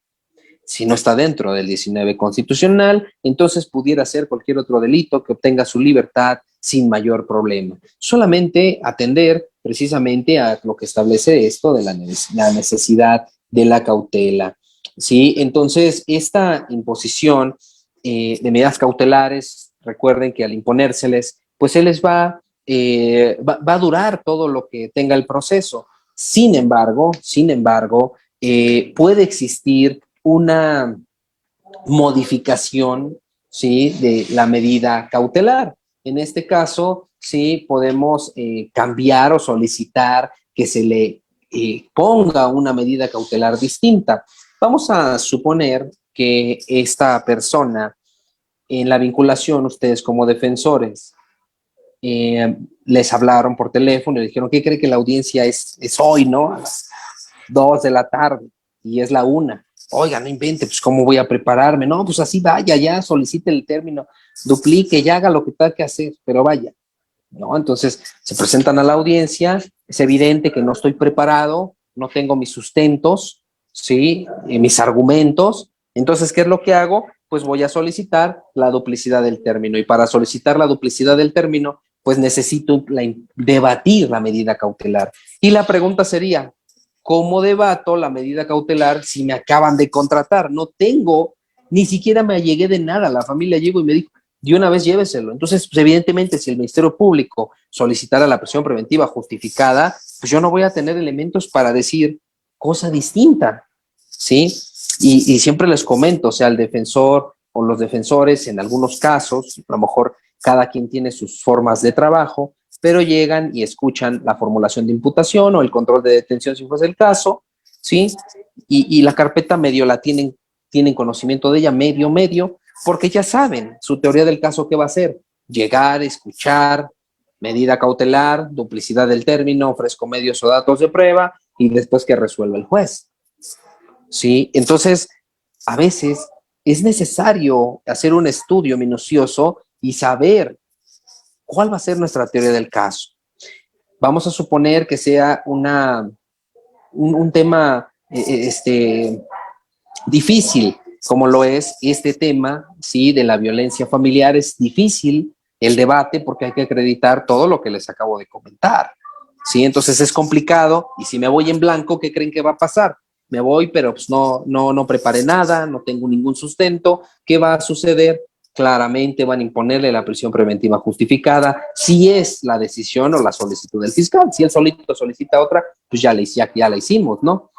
Si no está dentro del 19 constitucional, entonces pudiera ser cualquier otro delito que obtenga su libertad sin mayor problema. Solamente atender precisamente a lo que establece esto de la necesidad de la cautela. ¿Sí? Entonces, esta imposición de medidas cautelares, recuerden que al imponérseles, pues se les va a durar todo lo que tenga el proceso. Sin embargo, puede existir una modificación, ¿sí?, de la medida cautelar. En este caso, sí, podemos cambiar o solicitar que se le ponga una medida cautelar distinta. Vamos a suponer que esta persona, en la vinculación, ustedes como defensores, les hablaron por teléfono y le dijeron, ¿qué cree que la audiencia es hoy, no? A las 2 de la tarde y es la 1. Oiga, no invente, pues ¿cómo voy a prepararme? No, pues así vaya, ya solicite el término, duplique, ya haga lo que tenga que hacer, pero vaya, ¿no? Entonces se presentan a la audiencia, es evidente que no estoy preparado, no tengo mis sustentos, ¿sí? Mis argumentos. Entonces, ¿qué es lo que hago? Pues voy a solicitar la duplicidad del término y para solicitar la duplicidad del término, pues necesito debatir la medida cautelar. Y la pregunta sería, ¿cómo debato la medida cautelar si me acaban de contratar? No tengo, ni siquiera me allegué de nada. La familia llegó y me dijo, de una vez lléveselo. Entonces, pues, evidentemente, si el Ministerio Público solicitara la prisión preventiva justificada, pues yo no voy a tener elementos para decir cosa distinta, ¿sí? Y siempre les comento, o sea, el defensor o los defensores, en algunos casos, a lo mejor cada quien tiene sus formas de trabajo, pero llegan y escuchan la formulación de imputación o el control de detención si fuese el caso, ¿sí? Y la carpeta medio la tienen conocimiento de ella, medio, porque ya saben su teoría del caso, ¿qué va a ser? Llegar, escuchar, medida cautelar, duplicidad del término, ofrezco medios o datos de prueba y después que resuelva el juez, ¿sí? Entonces, a veces es necesario hacer un estudio minucioso y saber cuál va a ser nuestra teoría del caso. Vamos a suponer que sea un tema difícil, como lo es este tema, ¿sí?, de la violencia familiar. Es difícil el debate porque hay que acreditar todo lo que les acabo de comentar, ¿sí? Entonces es complicado y si me voy en blanco, ¿qué creen que va a pasar? Me voy, pero pues no preparé nada, no tengo ningún sustento. ¿Qué va a suceder? Claramente van a imponerle la prisión preventiva justificada, si es la decisión o la solicitud del fiscal. Si él solito solicita otra, pues ya la hicimos, ¿no?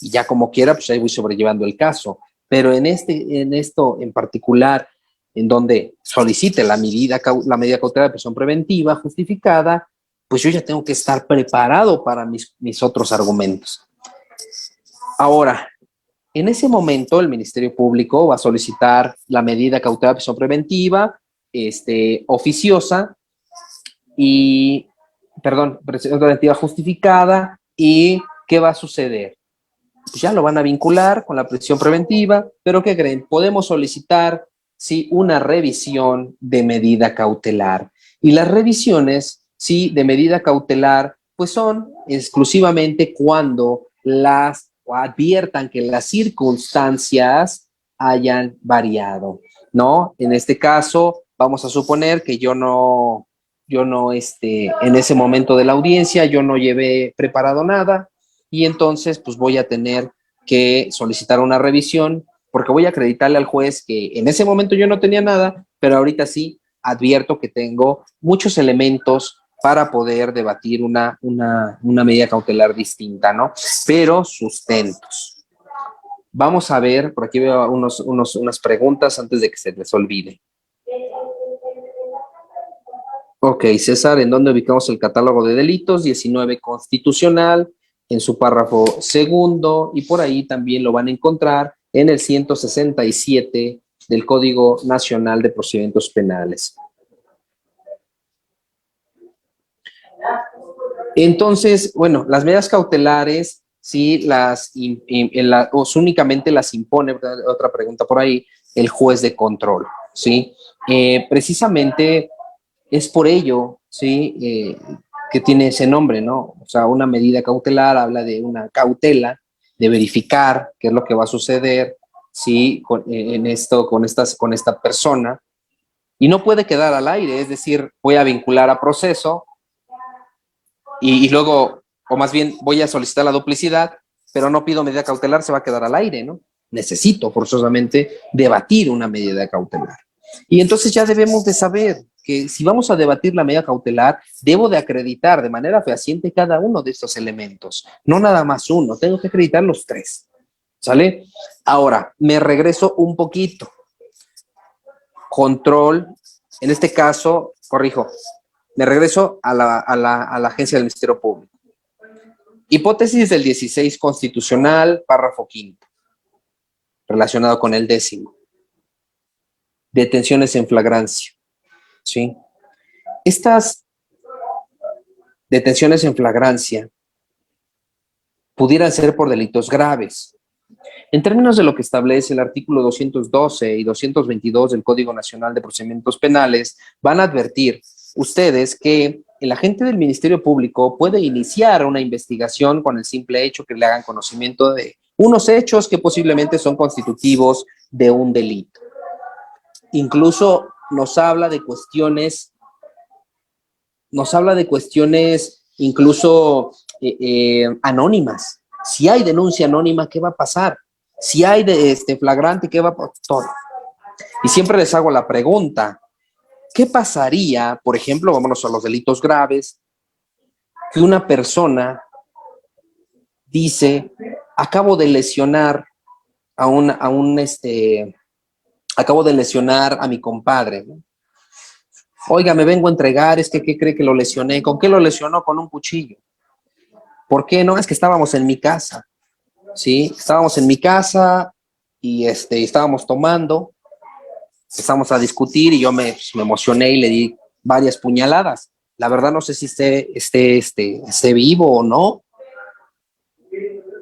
y ya como quiera, pues ahí voy sobrellevando el caso. Pero en esto en particular, en donde solicite la medida cautelar de prisión preventiva justificada, pues yo ya tengo que estar preparado para mis otros argumentos. Ahora, en ese momento el Ministerio Público va a solicitar la medida cautelar de prisión preventiva, oficiosa, y, perdón, prisión preventiva justificada, y ¿qué va a suceder? Pues ya lo van a vincular con la prisión preventiva, pero ¿qué creen? Podemos solicitar, sí, una revisión de medida cautelar. Y las revisiones, sí, de medida cautelar, pues son exclusivamente cuando o adviertan que las circunstancias hayan variado, ¿no? En este caso, vamos a suponer que yo no, en ese momento de la audiencia, yo no llevé preparado nada, y entonces pues voy a tener que solicitar una revisión porque voy a acreditarle al juez que en ese momento yo no tenía nada, pero ahorita sí advierto que tengo muchos elementos para poder debatir una medida cautelar distinta, ¿no? Pero sustentos. Vamos a ver, por aquí veo unas preguntas antes de que se les olvide. Ok, César, ¿en dónde ubicamos el catálogo de delitos? 19 constitucional, en su párrafo segundo, y por ahí también lo van a encontrar en el 167 del Código Nacional de Procedimientos Penales. Entonces, bueno, las medidas cautelares, sí, únicamente las impone, otra pregunta por ahí, el juez de control, ¿sí? Precisamente es por ello, ¿sí? Que tiene ese nombre, ¿no? O sea, una medida cautelar habla de una cautela, de verificar qué es lo que va a suceder, ¿sí? Con esta persona, y no puede quedar al aire, es decir, voy a vincular a proceso y luego, o más bien voy a solicitar la duplicidad, pero no pido medida cautelar, se va a quedar al aire, ¿no? Necesito forzosamente debatir una medida cautelar. Y entonces ya debemos de saber que si vamos a debatir la medida cautelar, debo de acreditar de manera fehaciente cada uno de estos elementos, no nada más uno, tengo que acreditar los tres, ¿sale? Ahora, me regreso un poquito. Control, en este caso, corrijo, me regreso a la agencia del Ministerio Público. Hipótesis del 16 constitucional, párrafo quinto, relacionado con el 10º. Detenciones en flagrancia, ¿sí? Estas detenciones en flagrancia pudieran ser por delitos graves. En términos de lo que establece el artículo 212 y 222 del Código Nacional de Procedimientos Penales, van a advertir ustedes que el agente del Ministerio Público puede iniciar una investigación con el simple hecho que le hagan conocimiento de unos hechos que posiblemente son constitutivos de un delito. Incluso nos habla de cuestiones incluso anónimas. Si hay denuncia anónima, ¿qué va a pasar? Si hay flagrante, ¿qué va a pasar? Todo. Y siempre les hago la pregunta, ¿qué pasaría, por ejemplo, vámonos a los delitos graves, que una persona dice, acabo de lesionar acabo de lesionar a mi compadre, ¿no? Oiga, me vengo a entregar, es que ¿qué cree que lo lesioné? ¿Con qué lo lesionó? Con un cuchillo. ¿Por qué? No, es que estábamos en mi casa, ¿sí? Estábamos en mi casa y estábamos tomando, empezamos a discutir y yo me emocioné y le di varias puñaladas. La verdad no sé si esté vivo o no.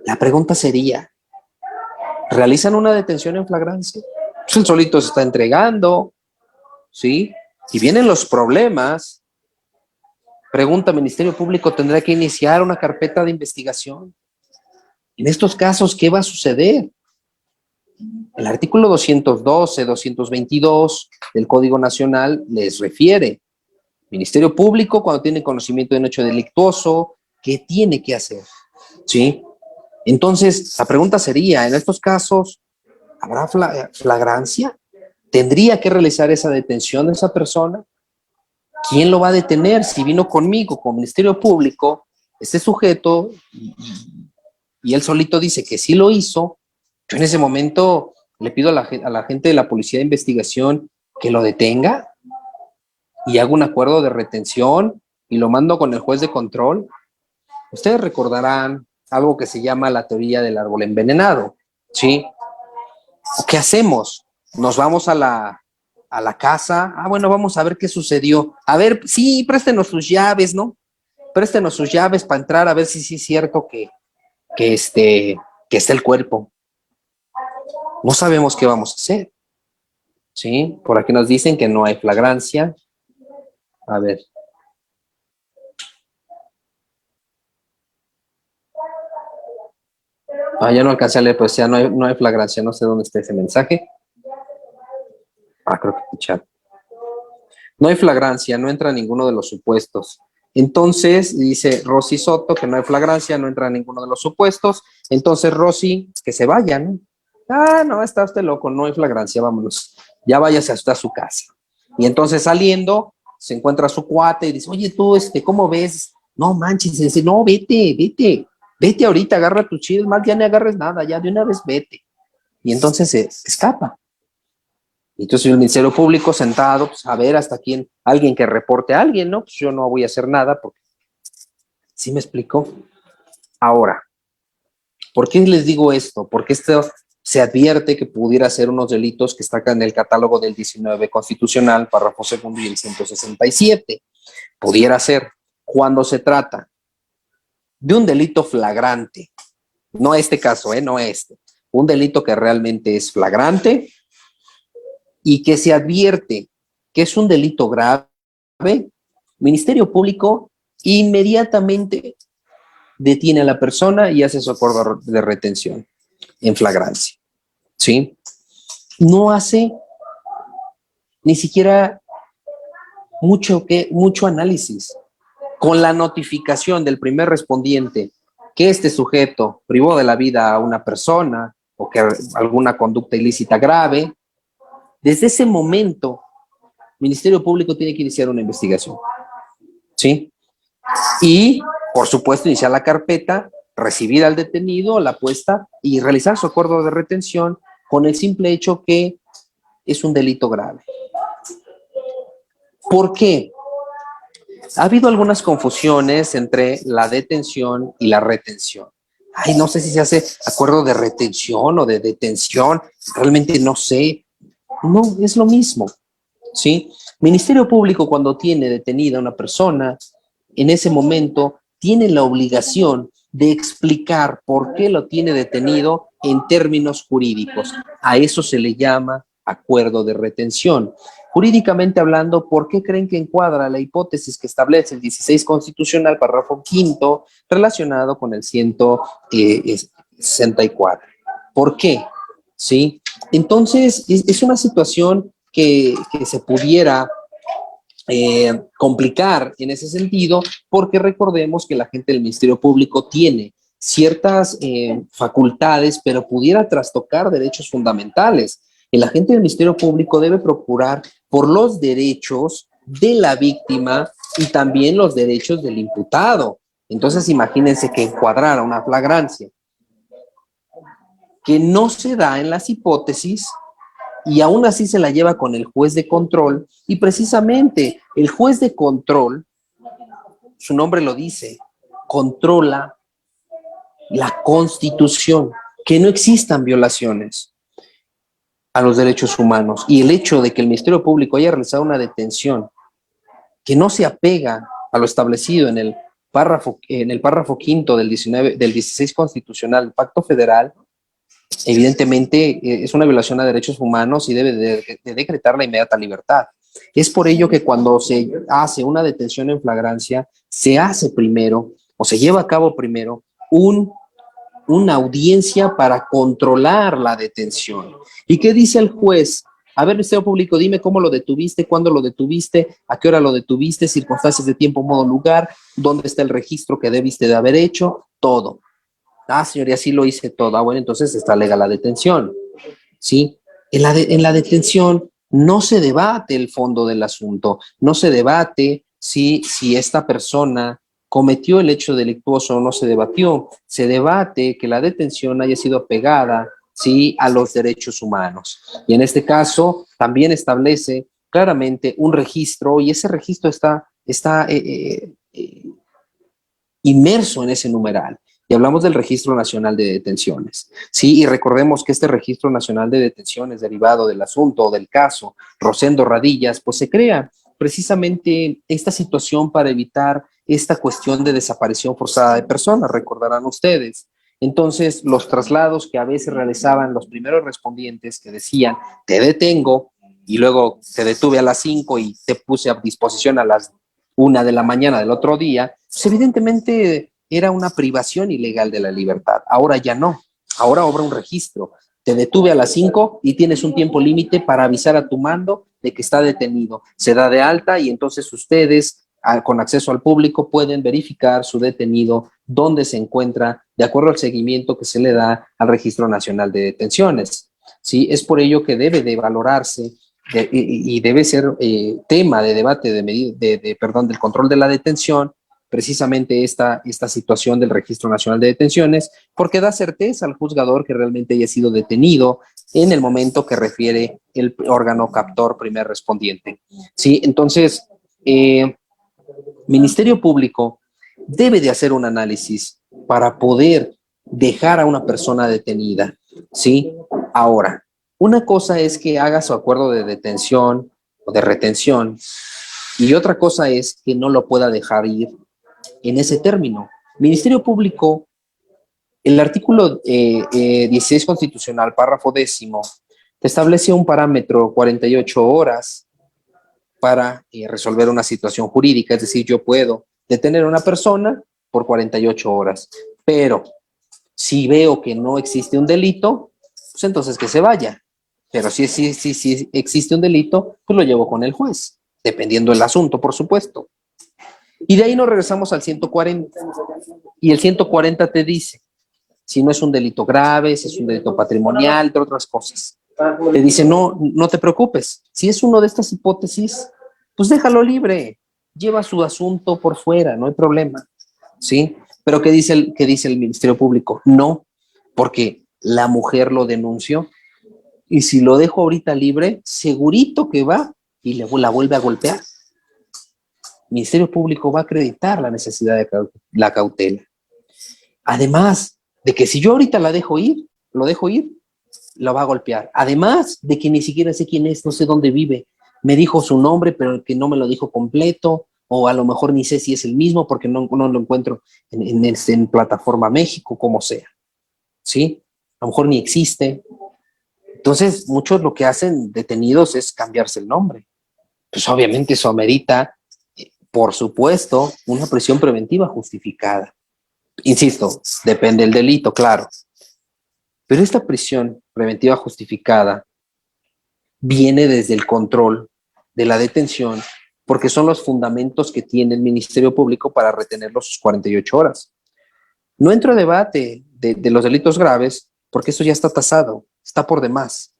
La pregunta sería, ¿realizan una detención en flagrancia? Pues el solito se está entregando, ¿sí? Y vienen los problemas. Pregunta, ¿Ministerio Público tendrá que iniciar una carpeta de investigación? En estos casos, ¿qué va a suceder? El artículo 212, 222 del Código Nacional les refiere. Ministerio Público, cuando tiene conocimiento de un hecho delictuoso, ¿qué tiene que hacer? ¿Sí? Entonces, la pregunta sería, en estos casos, ¿habrá flagrancia? ¿Tendría que realizar esa detención de esa persona? ¿Quién lo va a detener? Si vino conmigo, con Ministerio Público, este sujeto y él solito dice que sí lo hizo, yo en ese momento le pido a la gente de la Policía de Investigación que lo detenga y hago un acuerdo de retención y lo mando con el juez de control. Ustedes recordarán algo que se llama la teoría del árbol envenenado, ¿sí? ¿Qué hacemos? Nos vamos a la casa. Ah, bueno, vamos a ver qué sucedió. A ver, sí, préstenos sus llaves, ¿no? Préstenos sus llaves para entrar a ver si sí es cierto que está el cuerpo. No sabemos qué vamos a hacer, ¿sí? Por aquí nos dicen que no hay flagrancia. A ver. Ah, ya no alcancé a leer, pues ya no hay flagrancia. No sé dónde está ese mensaje. Ah, creo que en chat. No hay flagrancia, no entra ninguno de los supuestos. Entonces, dice Rosy Soto que no hay flagrancia, no entra ninguno de los supuestos. Entonces, Rosy, que se vaya, ¿no? Ah, no, está usted loco, no hay flagrancia, vámonos. Ya váyase hasta su casa. Y entonces saliendo, se encuentra a su cuate y dice, oye, tú, ¿cómo ves? No manches, dice, no, vete ahorita, agarra tu chido, más ya no agarres nada, ya de una vez vete. Y entonces se escapa. Entonces el Ministerio Público sentado, pues a ver hasta quién, alguien que reporte a alguien, ¿no? Pues yo no voy a hacer nada porque, ¿sí me explico? Ahora, ¿por qué les digo esto? Porque esto se advierte que pudiera ser unos delitos que están en el catálogo del 19 constitucional, párrafo segundo y el 167. Pudiera ser cuando se trata de un delito flagrante, no este caso, no este, un delito que realmente es flagrante y que se advierte que es un delito grave, Ministerio Público inmediatamente detiene a la persona y hace su acuerdo de retención en flagrancia, ¿sí? No hace ni siquiera mucho análisis. Con la notificación del primer respondiente que este sujeto privó de la vida a una persona o que alguna conducta ilícita grave, desde ese momento, el Ministerio Público tiene que iniciar una investigación, ¿sí? Y, por supuesto, iniciar la carpeta, recibir al detenido, la apuesta y realizar su acuerdo de retención con el simple hecho que es un delito grave. ¿Por qué? Ha habido algunas confusiones entre la detención y la retención. Ay, no sé si se hace acuerdo de retención o de detención, realmente no sé. No, es lo mismo, ¿sí? Ministerio Público, cuando tiene detenida a una persona, en ese momento tiene la obligación de explicar por qué lo tiene detenido en términos jurídicos. A eso se le llama acuerdo de retención. Jurídicamente hablando, ¿por qué creen que encuadra la hipótesis que establece el 16 constitucional, párrafo quinto, relacionado con el 164? ¿Por qué? ¿Sí? Entonces, es una situación que se pudiera complicar en ese sentido, porque recordemos que la gente del Ministerio Público tiene ciertas facultades, pero pudiera trastocar derechos fundamentales. El agente del Ministerio Público debe procurar por los derechos de la víctima y también los derechos del imputado. Entonces, imagínense que encuadrara una flagrancia que no se da en las hipótesis y aún así se la lleva con el juez de control y precisamente el juez de control, su nombre lo dice, controla la Constitución, que no existan violaciones a los derechos humanos y el hecho de que el Ministerio Público haya realizado una detención que no se apega a lo establecido en el párrafo quinto del 16 constitucional, el Pacto Federal, evidentemente es una violación a derechos humanos y debe de decretar la inmediata libertad. Es por ello que cuando se hace una detención en flagrancia, se hace primero o se lleva a cabo primero una audiencia para controlar la detención. ¿Y qué dice el juez? A ver, Ministerio Público, dime cómo lo detuviste, cuándo lo detuviste, a qué hora lo detuviste, circunstancias de tiempo, modo, lugar, dónde está el registro que debiste de haber hecho, todo. Ah, señoría, sí lo hice todo. Ah, bueno, entonces está legal la detención, ¿sí? En la detención no se debate el fondo del asunto, no se debate si esta persona cometió el hecho delictuoso o no se debatió. Se debate que la detención haya sido apegada, ¿sí?, a los derechos humanos. Y en este caso también establece claramente un registro y ese registro está inmerso en ese numeral. Y hablamos del Registro Nacional de Detenciones. Sí, y recordemos que este Registro Nacional de Detenciones, derivado del asunto o del caso Rosendo Radillas, pues se crea precisamente esta situación para evitar esta cuestión de desaparición forzada de personas, recordarán ustedes. Entonces, los traslados que a veces realizaban los primeros respondientes que decían, te detengo, y luego te detuve a las 5 y te puse a disposición a las 1 de la mañana del otro día, pues evidentemente era una privación ilegal de la libertad. Ahora ya no. Ahora obra un registro. Te detuve a las 5 y tienes un tiempo límite para avisar a tu mando de que está detenido. Se da de alta y entonces ustedes, con acceso al público, pueden verificar su detenido, dónde se encuentra, de acuerdo al seguimiento que se le da al Registro Nacional de Detenciones. ¿Sí? Es por ello que debe de valorarse y debe ser tema de debate del control de la detención, precisamente esta situación del Registro Nacional de Detenciones, porque da certeza al juzgador que realmente haya sido detenido en el momento que refiere el órgano captor primer respondiente. ¿Sí? Entonces, Ministerio Público debe de hacer un análisis para poder dejar a una persona detenida. ¿Sí? Ahora, una cosa es que haga su acuerdo de detención o de retención y otra cosa es que no lo pueda dejar ir en ese término. Ministerio Público, el artículo 16 constitucional, párrafo 10º, establece un parámetro 48 horas para resolver una situación jurídica, es decir, yo puedo detener a una persona por 48 horas, pero si veo que no existe un delito, pues entonces que se vaya. Pero si existe un delito, pues lo llevo con el juez, dependiendo del asunto, por supuesto. Y de ahí nos regresamos al 140. Y el 140 te dice, si no es un delito grave, si es un delito patrimonial, entre otras cosas. Te dice, no te preocupes. Si es uno de estas hipótesis, pues déjalo libre. Lleva su asunto por fuera, no hay problema. ¿Sí? Pero ¿qué dice el Ministerio Público? No, porque la mujer lo denunció. Y si lo dejo ahorita libre, segurito que va y la vuelve a golpear. El Ministerio Público va a acreditar la necesidad de la cautela. Además de que si yo ahorita lo dejo ir, lo va a golpear. Además de que ni siquiera sé quién es, no sé dónde vive. Me dijo su nombre, pero que no me lo dijo completo, o a lo mejor ni sé si es el mismo porque no lo encuentro en Plataforma México, como sea. ¿Sí? A lo mejor ni existe. Entonces, muchos lo que hacen detenidos es cambiarse el nombre. Pues obviamente eso amerita, por supuesto, una prisión preventiva justificada. Insisto, depende del delito, claro. Pero esta prisión preventiva justificada viene desde el control de la detención, porque son los fundamentos que tiene el Ministerio Público para retenerlos sus 48 horas. No entro a debate de los delitos graves, porque eso ya está tasado, está por demás,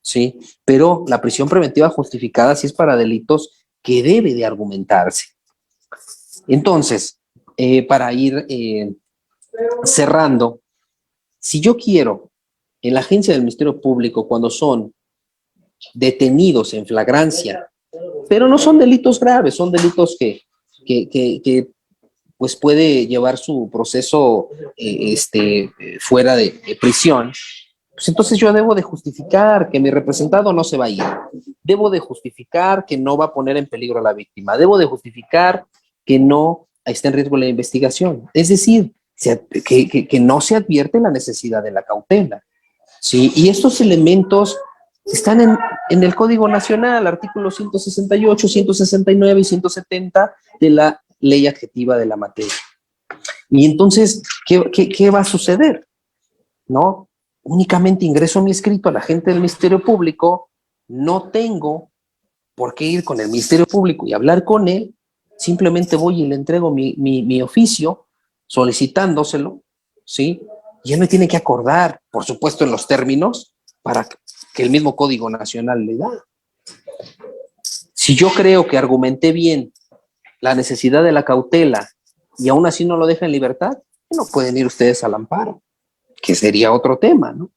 ¿sí? Pero la prisión preventiva justificada sí es para delitos que debe de argumentarse. Entonces, para ir cerrando, si yo quiero en la agencia del Ministerio Público, cuando son detenidos en flagrancia, pero no son delitos graves, son delitos que pues puede llevar su proceso fuera de prisión, pues entonces yo debo de justificar que mi representado no se va a ir, debo de justificar que no va a poner en peligro a la víctima, debo de justificar que no está en riesgo la investigación, es decir, que no se advierte la necesidad de la cautela, ¿sí? Y estos elementos están en el Código Nacional, artículos 168, 169 y 170 de la ley adjetiva de la materia. Y entonces, ¿qué va a suceder? ¿No? Únicamente ingreso mi escrito a la gente del Ministerio Público, no tengo por qué ir con el Ministerio Público y hablar con él, simplemente voy y le entrego mi oficio solicitándoselo, ¿sí? Y él me tiene que acordar, por supuesto, en los términos para que el mismo Código Nacional le da. Si yo creo que argumenté bien la necesidad de la cautela y aún así no lo deja en libertad, no pueden ir ustedes al amparo, que sería otro tema, ¿no?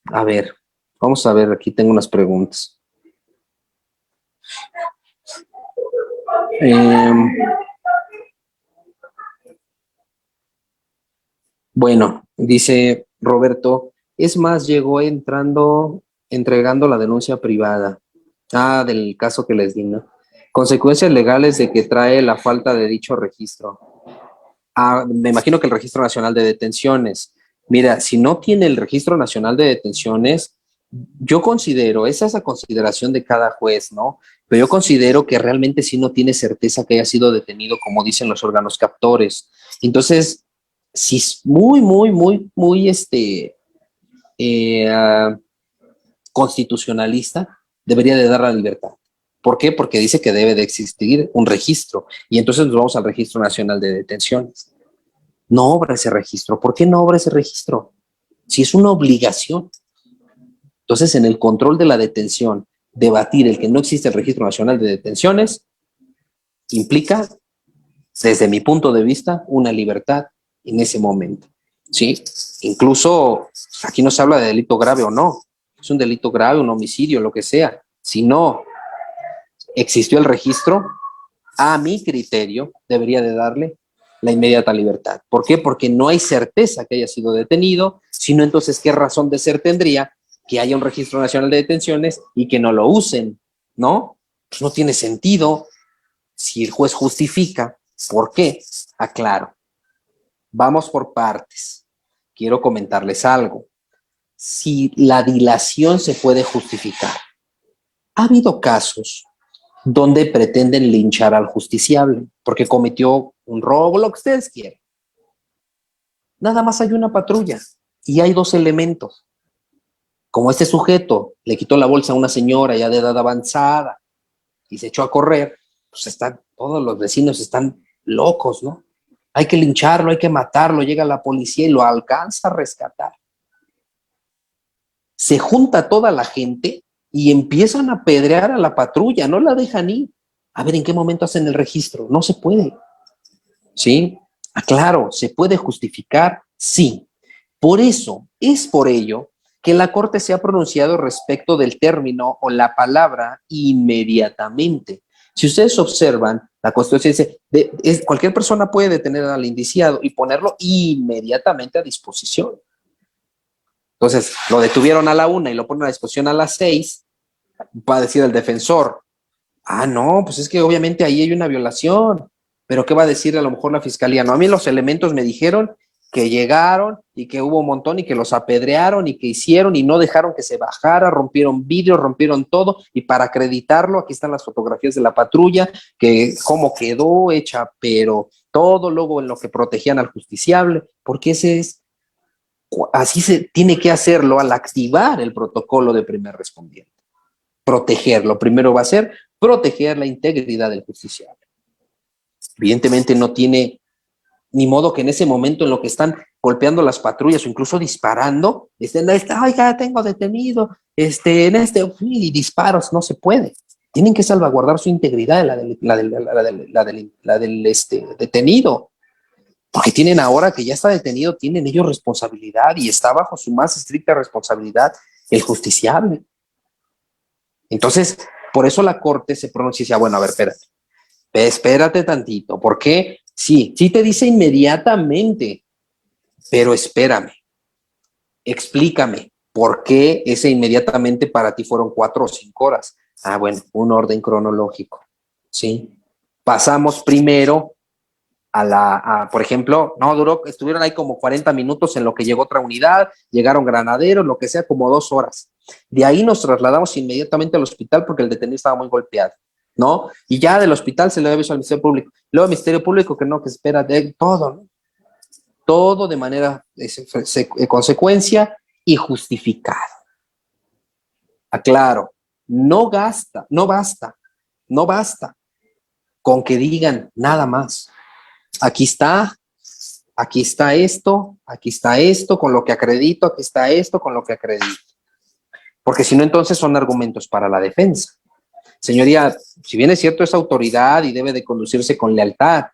A ver, vamos a ver, aquí tengo unas preguntas. Bueno, dice Roberto, es más, llegó entregando la denuncia privada. Ah, del caso que les di, ¿no? Consecuencias legales de que trae la falta de dicho registro. Ah, me imagino que el Registro Nacional de Detenciones. Mira, si no tiene el Registro Nacional de Detenciones, yo considero, esa es la consideración de cada juez, ¿no? Pero yo considero que realmente sí no tiene certeza que haya sido detenido, como dicen los órganos captores. Entonces, si es muy, uh, constitucionalista, debería de dar la libertad. ¿Por qué? Porque dice que debe de existir un registro. Y entonces nos vamos al Registro Nacional de Detenciones. No obra ese registro. ¿Por qué no obra ese registro? Si es una obligación. Entonces, en el control de la detención, debatir el que no existe el Registro Nacional de Detenciones implica, desde mi punto de vista, una libertad en ese momento. ¿Sí? Incluso aquí no se habla de delito grave o no. Es un delito grave, un homicidio, lo que sea. Si no existió el registro, a mi criterio, debería de darle la inmediata libertad. ¿Por qué? Porque no hay certeza que haya sido detenido, sino entonces, ¿qué razón de ser tendría que haya un registro nacional de detenciones y que no lo usen? ¿No? Pues no tiene sentido si el juez justifica. ¿Por qué? Aclaro. Vamos por partes. Quiero comentarles algo. Si la dilación se puede justificar. Ha habido casos donde pretenden linchar al justiciable porque cometió un robo, lo que ustedes quieran. Nada más hay una patrulla y hay dos elementos. Como este sujeto le quitó la bolsa a una señora ya de edad avanzada y se echó a correr, pues todos los vecinos están locos, ¿no? Hay que lincharlo, hay que matarlo, llega la policía y lo alcanza a rescatar. Se junta toda la gente y empiezan a apedrear a la patrulla, no la dejan ir. A ver, ¿en qué momento hacen el registro? No se puede. ¿Sí? Aclaro, ¿se puede justificar? Sí. Es por ello que la Corte se ha pronunciado respecto del término o la palabra inmediatamente. Si ustedes observan, la Constitución dice, cualquier persona puede detener al indiciado y ponerlo inmediatamente a disposición. Entonces, lo detuvieron a la 1 y lo ponen a disposición a las 6, va a decir el defensor, no, pues es que obviamente ahí hay una violación, pero ¿qué va a decir a lo mejor la fiscalía? No, a mí los elementos me dijeron que llegaron y que hubo un montón y que los apedrearon y que hicieron y no dejaron que se bajara, rompieron vidrios, rompieron todo, y para acreditarlo, aquí están las fotografías de la patrulla, que cómo quedó hecha, pero todo luego en lo que protegían al justiciable, porque así se tiene que hacerlo al activar el protocolo de primer respondiente. Protegerlo, primero va a ser proteger la integridad del justiciable. Evidentemente no tiene ni modo que en ese momento en lo que están golpeando las patrullas o incluso disparando, ya tengo detenido, y disparos, no se puede. Tienen que salvaguardar su integridad, la del detenido, porque tienen ahora que ya está detenido, tienen ellos responsabilidad y está bajo su más estricta responsabilidad el justiciable. Entonces, por eso la Corte se pronuncia y dice, bueno, a ver, espérate tantito, ¿por qué? Sí te dice inmediatamente, pero espérame, explícame, ¿por qué ese inmediatamente para ti fueron 4 o 5 horas? Bueno, un orden cronológico, ¿sí? Pasamos primero por ejemplo, estuvieron ahí como 40 minutos en lo que llegó otra unidad, llegaron granaderos, lo que sea, como 2 horas. De ahí nos trasladamos inmediatamente al hospital porque el detenido estaba muy golpeado, ¿no? Y ya del hospital se le había avisado al Ministerio Público. Luego al Ministerio Público que no, que espera, todo, ¿no? Todo de manera consecuencia y justificado. Aclaro, no basta con que digan nada más. Aquí está esto, con lo que acredito, aquí está esto, con lo que acredito. Porque si no, entonces son argumentos para la defensa. Señoría, si bien es cierto, es autoridad y debe de conducirse con lealtad,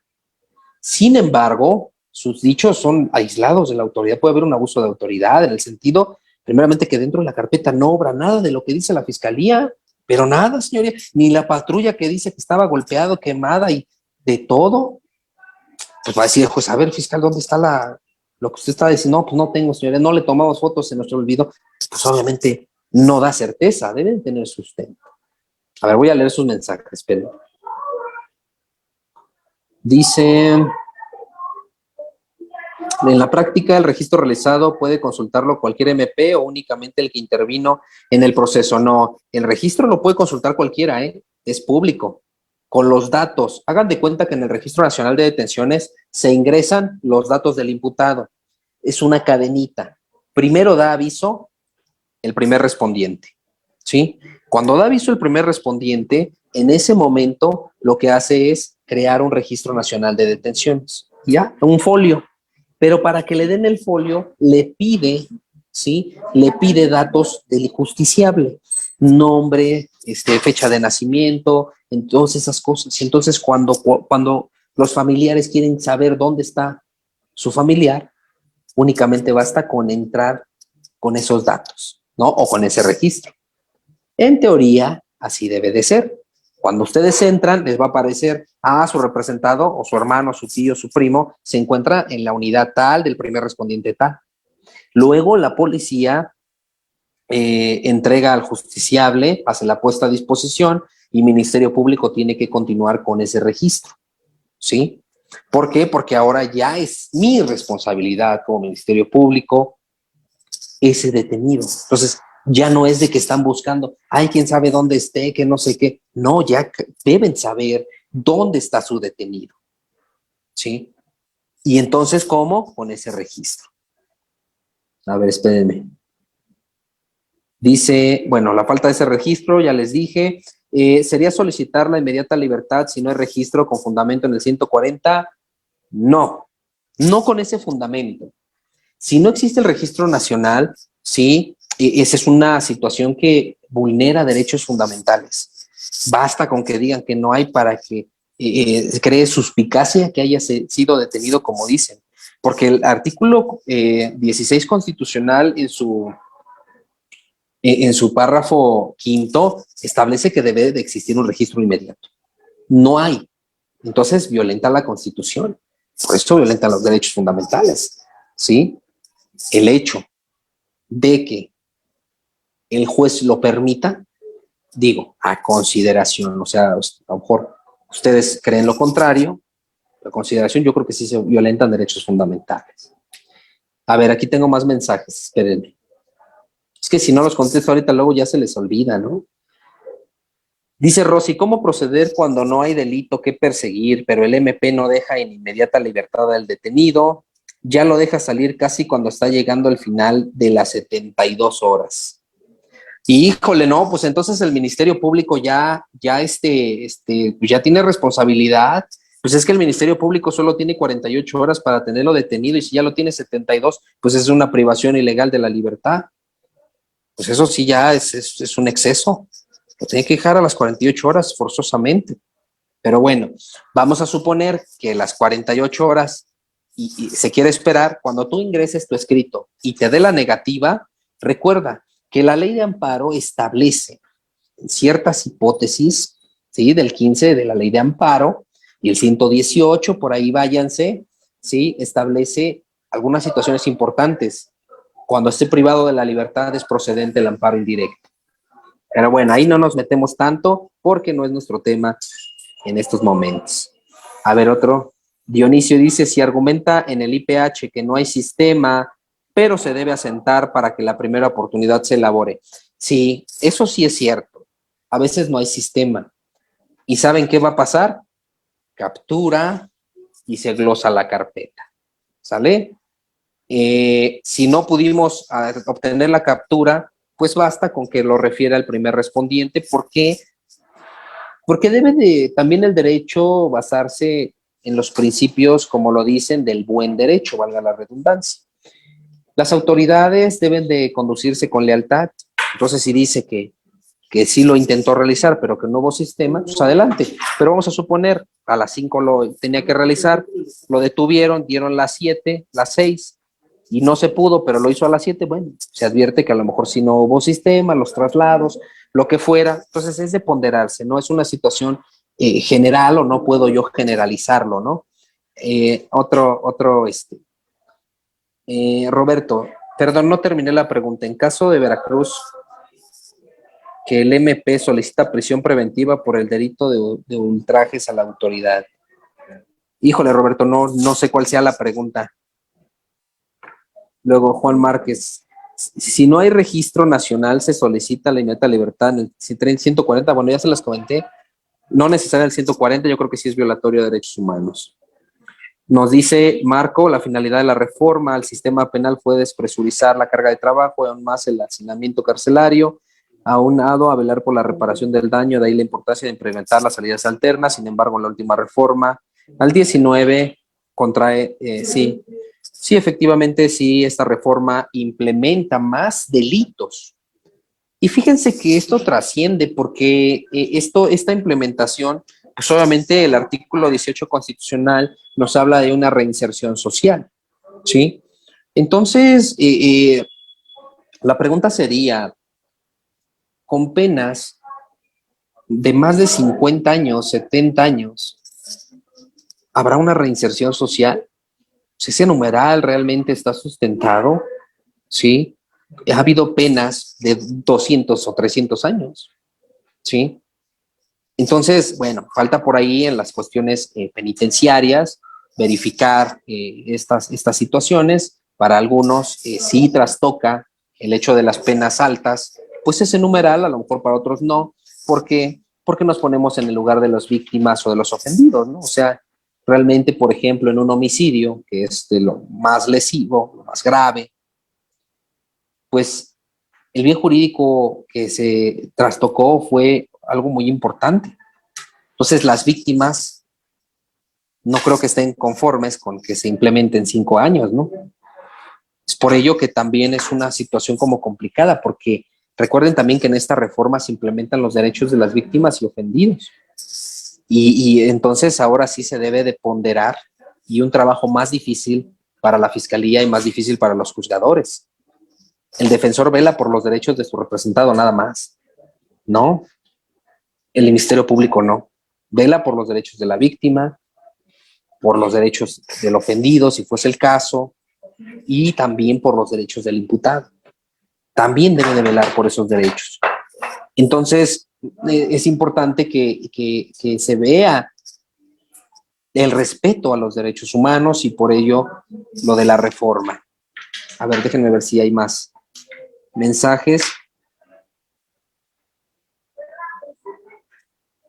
Sin embargo, sus dichos son aislados de la autoridad. Puede haber un abuso de autoridad en el sentido, primeramente, que dentro de la carpeta no obra nada de lo que dice la fiscalía, pero nada, señoría, ni la patrulla que dice que estaba golpeado, quemada y de todo. Pues va a decir, pues a ver, fiscal, ¿dónde está lo que usted está diciendo? No, pues no tengo, señores, no le tomamos fotos, se nos olvidó. Pues obviamente no da certeza, deben tener sustento. A ver, voy a leer sus mensajes, esperen. Dice, en la práctica el registro realizado puede consultarlo cualquier MP o únicamente el que intervino en el proceso. No, el registro lo puede consultar cualquiera, es público. Con los datos, hagan de cuenta que en el Registro Nacional de Detenciones se ingresan los datos del imputado. Es una cadenita. Primero da aviso el primer respondiente, ¿sí? Cuando da aviso el primer respondiente, en ese momento lo que hace es crear un Registro Nacional de Detenciones, ¿ya? Un folio. Pero para que le den el folio, le pide, ¿sí? Le pide datos del justiciable, nombre, fecha de nacimiento, entonces esas cosas. Entonces, cuando los familiares quieren saber dónde está su familiar, únicamente basta con entrar con esos datos, ¿no? O con ese registro. En teoría, así debe de ser. Cuando ustedes entran, les va a aparecer, su representado o su hermano, su tío, su primo, se encuentra en la unidad tal del primer respondiente tal. Luego la policía entrega al justiciable, hace la puesta a disposición y Ministerio Público tiene que continuar con ese registro, ¿sí? ¿Por qué? Porque ahora ya es mi responsabilidad como Ministerio Público ese detenido. Entonces, ya no es de que están buscando, quién sabe dónde esté, que no sé qué. No, ya deben saber dónde está su detenido, ¿sí? Y entonces, ¿cómo? Con ese registro. A ver, espérenme. Dice, bueno, la falta de ese registro, ya les dije, ¿sería solicitar la inmediata libertad si no hay registro con fundamento en el 140? No, no con ese fundamento. Si no existe el registro nacional, sí, esa es una situación que vulnera derechos fundamentales. Basta con que digan que no hay para que cree suspicacia que haya sido detenido, como dicen. Porque el artículo 16 constitucional en su párrafo quinto establece que debe de existir un registro inmediato. No hay. Entonces violenta la Constitución. Por esto violenta los derechos fundamentales, ¿sí? El hecho de que el juez lo permita, digo, a consideración, o sea, a lo mejor ustedes creen lo contrario, a consideración yo creo que sí se violentan derechos fundamentales. A ver, aquí tengo más mensajes, espérenme. Es que si no los contesto ahorita, luego ya se les olvida, ¿no? Dice Rosy, ¿cómo proceder cuando no hay delito que perseguir, pero el MP no deja en inmediata libertad al detenido? Ya lo deja salir casi cuando está llegando al final de las 72 horas. Y híjole, no, pues entonces el Ministerio Público ya tiene responsabilidad. Pues es que el Ministerio Público solo tiene 48 horas para tenerlo detenido y si ya lo tiene 72, pues es una privación ilegal de la libertad. Pues eso sí ya es un exceso. Lo tiene que dejar a las 48 horas forzosamente. Pero bueno, vamos a suponer que las 48 horas y se quiere esperar, cuando tú ingreses tu escrito y te dé la negativa, recuerda que la ley de amparo establece ciertas hipótesis, ¿sí? Del 15 de la ley de amparo y el 118, por ahí váyanse, ¿sí? Establece algunas situaciones importantes. Cuando esté privado de la libertad es procedente el amparo indirecto. Pero bueno, ahí no nos metemos tanto porque no es nuestro tema en estos momentos. A ver, otro. Dionisio dice, si argumenta en el IPH que no hay sistema, pero se debe asentar para que la primera oportunidad se elabore. Sí, eso sí es cierto. A veces no hay sistema. ¿Y saben qué va a pasar? Captura y se glosa la carpeta. ¿Sale? Si no pudimos obtener la captura, pues basta con que lo refiera el primer respondiente. ¿Por qué? Porque debe de también el derecho basarse en los principios, como lo dicen, del buen derecho, valga la redundancia. Las autoridades deben de conducirse con lealtad. Entonces, si dice que que sí lo intentó realizar, pero que no hubo sistema, pues adelante. Pero vamos a suponer, a las 5 lo tenía que realizar, lo detuvieron, dieron las 7, las 6, y no se pudo, pero lo hizo a las 7, bueno, se advierte que a lo mejor si no hubo sistema, los traslados, lo que fuera, entonces es de ponderarse, no es una situación general o no puedo yo generalizarlo, ¿no? Roberto, perdón, no terminé la pregunta. En caso de Veracruz, que el MP solicita prisión preventiva por el delito de ultrajes a la autoridad. Híjole, Roberto, no sé cuál sea la pregunta. Luego, Juan Márquez, si no hay registro nacional, se solicita la inmediata libertad en el 140, bueno, ya se las comenté, no necesaria el 140, yo creo que sí es violatorio de derechos humanos. Nos dice Marco, la finalidad de la reforma al sistema penal fue despresurizar la carga de trabajo y aún más el hacinamiento carcelario, aunado a velar por la reparación del daño, de ahí la importancia de implementar las salidas alternas. Sin embargo, en la última reforma, al 19, contrae, sí, efectivamente, sí, esta reforma implementa más delitos. Y fíjense que esto trasciende porque esta implementación, pues obviamente el artículo 18 constitucional nos habla de una reinserción social, ¿sí? Entonces, la pregunta sería, con penas de más de 50 años, 70 años, ¿habrá una reinserción social? Si ese numeral realmente está sustentado, ¿sí? Ha habido penas de 200 o 300 años, ¿sí? Entonces, bueno, falta por ahí en las cuestiones penitenciarias verificar estas situaciones. Para algunos sí trastoca el hecho de las penas altas, pues ese numeral, a lo mejor para otros no, porque nos ponemos en el lugar de las víctimas o de los ofendidos, ¿no? O sea, realmente, por ejemplo, en un homicidio, que es de lo más lesivo, lo más grave, pues el bien jurídico que se trastocó fue algo muy importante. Entonces, las víctimas no creo que estén conformes con que se implementen 5 años, ¿no? Es por ello que también es una situación como complicada, porque recuerden también que en esta reforma se implementan los derechos de las víctimas y ofendidos. Y entonces ahora sí se debe de ponderar y un trabajo más difícil para la fiscalía y más difícil para los juzgadores. El defensor vela por los derechos de su representado nada más, ¿no? El Ministerio Público no. Vela por los derechos de la víctima, por los derechos del ofendido, si fuese el caso, y también por los derechos del imputado. También debe de velar por esos derechos. Entonces, es importante que se vea el respeto a los derechos humanos y por ello lo de la reforma. A ver, déjenme ver si hay más mensajes.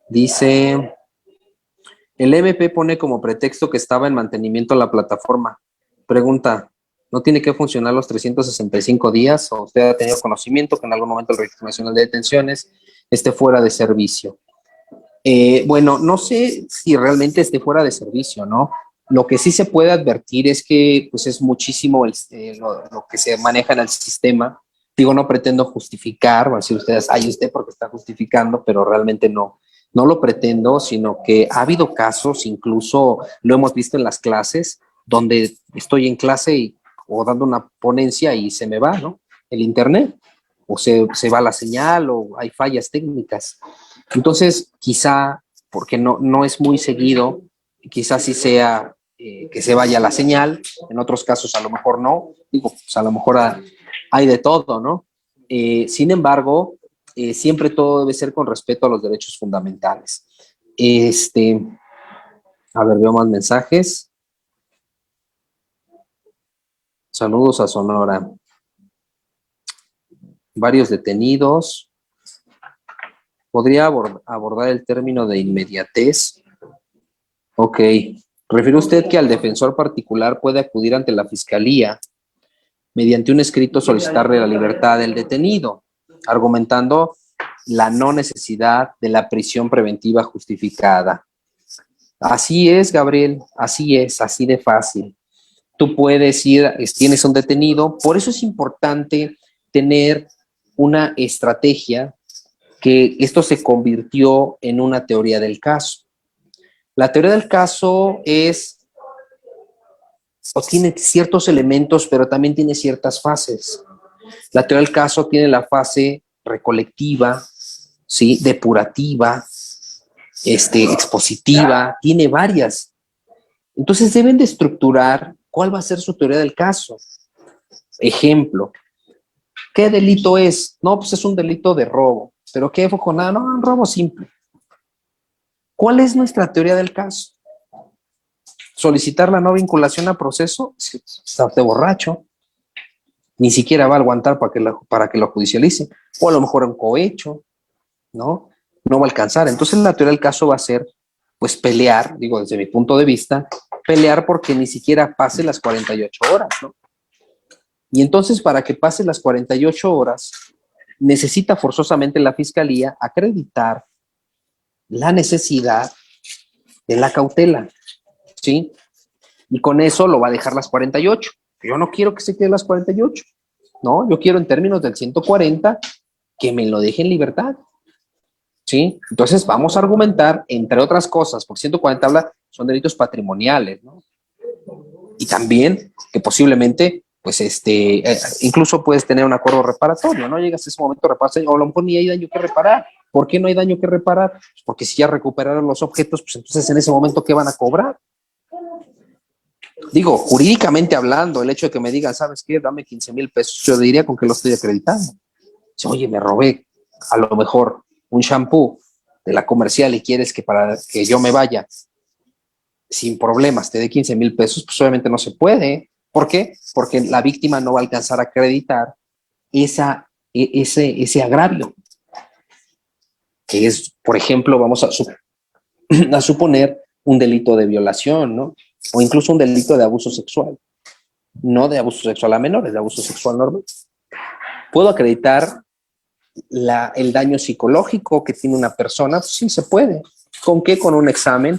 Dice, el MP pone como pretexto que estaba en mantenimiento la plataforma. Pregunta, ¿no tiene que funcionar los 365 días? ¿O usted ha tenido conocimiento que en algún momento el Registro Nacional de Detenciones esté fuera de servicio? Bueno, no sé si realmente esté fuera de servicio, ¿no? Lo que sí se puede advertir es que pues es muchísimo lo que se maneja en el sistema. Digo, no pretendo justificar, o así ustedes, hay usted porque está justificando, pero realmente no lo pretendo, sino que ha habido casos, incluso lo hemos visto en las clases, donde estoy en clase o dando una ponencia y se me va, ¿no? El internet, o se va la señal, o hay fallas técnicas. Entonces, quizá, porque no es muy seguido, quizás sí sea que se vaya la señal, en otros casos a lo mejor no, digo, pues a lo mejor hay de todo, ¿no? Sin embargo, siempre todo debe ser con respeto a los derechos fundamentales. A ver, veo más mensajes. Saludos a Sonora. Varios detenidos. ¿Podría abordar el término de inmediatez? Ok. ¿Refiere usted que al defensor particular puede acudir ante la fiscalía mediante un escrito solicitarle la libertad del detenido, argumentando la no necesidad de la prisión preventiva justificada? Así es, Gabriel, así es, así de fácil. Tú puedes ir, tienes un detenido, por eso es importante tener una estrategia que esto se convirtió en una teoría del caso. La teoría del caso es, o tiene ciertos elementos, pero también tiene ciertas fases. La teoría del caso tiene la fase recolectiva, ¿sí? Depurativa, expositiva, tiene varias. Entonces deben de estructurar cuál va a ser su teoría del caso. Ejemplo, ¿qué delito es? No, pues es un delito de robo. ¿Pero qué fue con nada? No, un robo simple. ¿Cuál es nuestra teoría del caso? Solicitar la no vinculación a proceso, está de borracho, ni siquiera va a aguantar para que lo judicialicen, o a lo mejor un cohecho, ¿no? No va a alcanzar. Entonces la teoría del caso va a ser, pues pelear, digo desde mi punto de vista, pelear porque ni siquiera pase las 48 horas, ¿no? Y entonces para que pase las 48 horas, necesita forzosamente la fiscalía acreditar la necesidad de la cautela, ¿sí? Y con eso lo va a dejar las 48. Yo no quiero que se quede las 48, ¿no? Yo quiero en términos del 140 que me lo deje en libertad, ¿sí? Entonces vamos a argumentar, entre otras cosas, por 140 habla, son delitos patrimoniales, ¿no? Y también que posiblemente, pues, incluso puedes tener un acuerdo reparatorio, ¿no? Llegas a ese momento de reparación, o a lo mejor ni hay daño que reparar. ¿Por qué no hay daño que reparar? Pues porque si ya recuperaron los objetos, pues entonces en ese momento, ¿qué van a cobrar? Digo, jurídicamente hablando, el hecho de que me digan, ¿sabes qué? Dame 15,000 pesos, yo diría con que lo estoy acreditando. Si, oye, me robé a lo mejor un shampoo de la comercial y quieres que para que yo me vaya sin problemas te dé 15,000 pesos, pues obviamente no se puede. ¿Por qué? Porque la víctima no va a alcanzar a acreditar ese agravio, que es, por ejemplo, vamos a suponer un delito de violación, ¿no? O incluso un delito de abuso sexual. No de abuso sexual a menores, de abuso sexual normal. ¿Puedo acreditar el daño psicológico que tiene una persona? Pues sí, se puede. ¿Con qué? Con un examen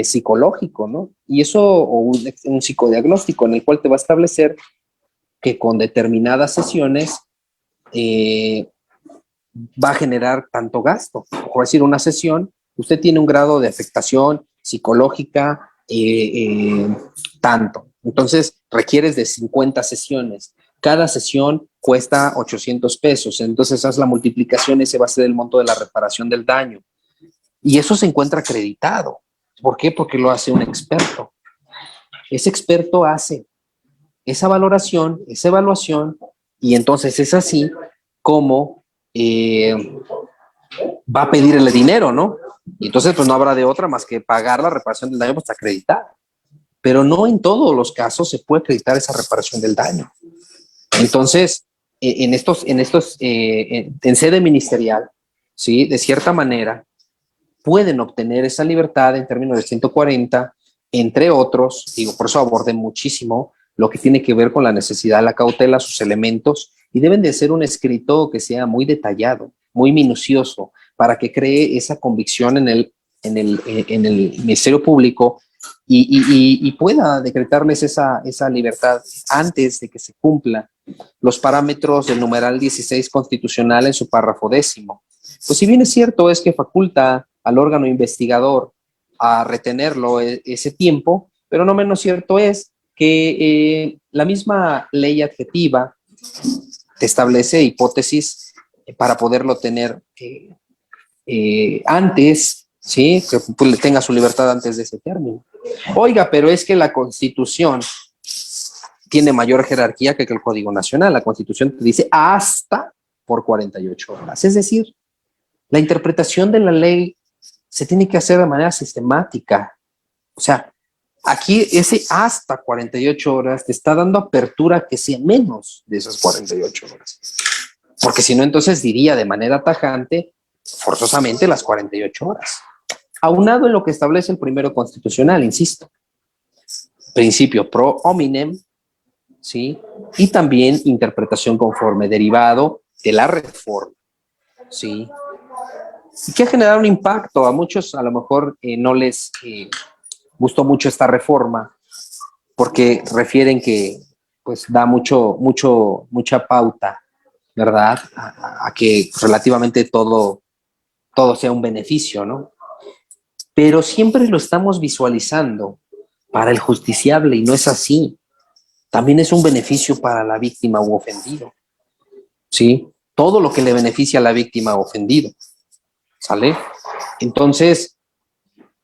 psicológico, ¿no? Y eso, o un psicodiagnóstico en el cual te va a establecer que con determinadas sesiones va a generar tanto gasto. Por decir, una sesión, usted tiene un grado de afectación psicológica tanto. Entonces, requieres de 50 sesiones. Cada sesión cuesta 800 pesos. Entonces, haz la multiplicación, ese va a ser el monto de la reparación del daño. Y eso se encuentra acreditado. ¿Por qué? Porque lo hace un experto. Ese experto hace esa valoración, esa evaluación, y entonces es así como va a pedirle dinero, ¿no? Y entonces pues no habrá de otra más que pagar la reparación del daño, pues acreditar. Pero no en todos los casos se puede acreditar esa reparación del daño. Entonces, en sede ministerial, ¿sí? De cierta manera, pueden obtener esa libertad en términos de 140, entre otros, digo, por eso abordé muchísimo lo que tiene que ver con la necesidad de la cautela, sus elementos, y deben de ser un escrito que sea muy detallado, muy minucioso, para que cree esa convicción en el Ministerio Público y pueda decretarles esa libertad antes de que se cumpla los parámetros del numeral 16 constitucional en su párrafo 10º. Pues si bien es cierto es que faculta al órgano investigador a retenerlo ese tiempo, pero no menos cierto es que la misma ley adjetiva te establece hipótesis para poderlo tener antes, ¿sí? Que pues, tenga su libertad antes de ese término. Oiga, pero es que la Constitución tiene mayor jerarquía que el Código Nacional. La Constitución te dice hasta por 48 horas. Es decir, la interpretación de la ley se tiene que hacer de manera sistemática. O sea, aquí ese hasta 48 horas te está dando apertura que sea menos de esas 48 horas. Porque si no, entonces diría de manera tajante, forzosamente las 48 horas. Aunado en lo que establece el primero constitucional, insisto, principio pro hominem, ¿sí? Y también interpretación conforme derivado de la reforma, ¿sí? Y que ha generado un impacto. A muchos a lo mejor no les gustó mucho esta reforma porque refieren que pues da mucha pauta, ¿verdad? A que relativamente todo todo sea un beneficio, ¿no? Pero siempre lo estamos visualizando para el justiciable y no es así. También es un beneficio para la víctima u ofendido, ¿sí? Todo lo que le beneficia a la víctima o ofendido, ¿sale? Entonces,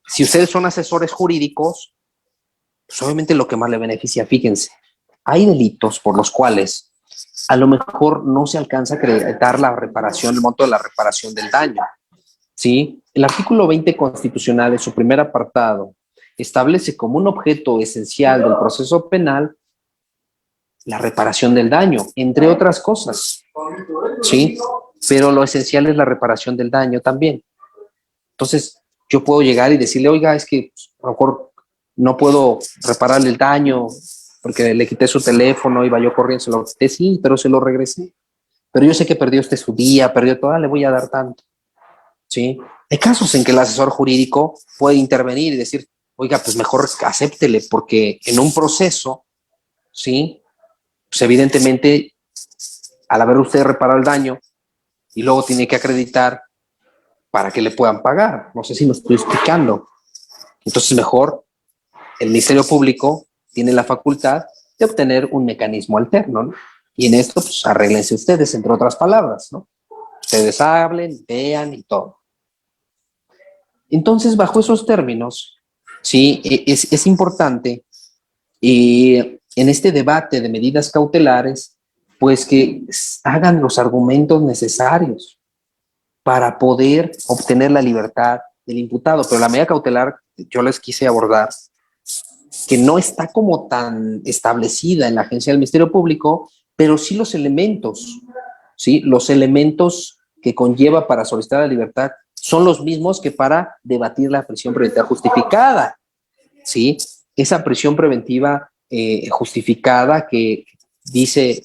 si ustedes son asesores jurídicos, pues obviamente lo que más le beneficia, fíjense, hay delitos por los cuales a lo mejor no se alcanza a acreditar la reparación, el monto de la reparación del daño, ¿sí? El artículo 20 constitucional, en su primer apartado, establece como un objeto esencial del proceso penal la reparación del daño, entre otras cosas, ¿sí? Pero lo esencial es la reparación del daño también. Entonces, yo puedo llegar y decirle, oiga, es que a lo mejor no puedo repararle el daño porque le quité su teléfono, iba yo corriendo, se lo quité, sí, pero se lo regresé. Pero yo sé que perdió usted su día, perdió todo, le voy a dar tanto, ¿sí? Hay casos en que el asesor jurídico puede intervenir y decir, oiga, pues mejor acéptele, porque en un proceso, ¿sí? Pues evidentemente, al haber usted reparado el daño y luego tiene que acreditar para que le puedan pagar. No sé si me estoy explicando. Entonces, mejor el Ministerio Público tiene la facultad de obtener un mecanismo alterno, ¿no? Y en esto, pues, arréglense ustedes, entre otras palabras, ¿no? Ustedes hablen, vean y todo. Entonces, bajo esos términos, sí, es importante en este debate de medidas cautelares, pues que hagan los argumentos necesarios para poder obtener la libertad del imputado. Pero la medida cautelar, yo les quise abordar, que no está como tan establecida en la agencia del Ministerio Público, pero sí los elementos, ¿sí? Los elementos que conlleva para solicitar la libertad son los mismos que para debatir la prisión preventiva justificada, ¿sí? Esa prisión preventiva justificada que dice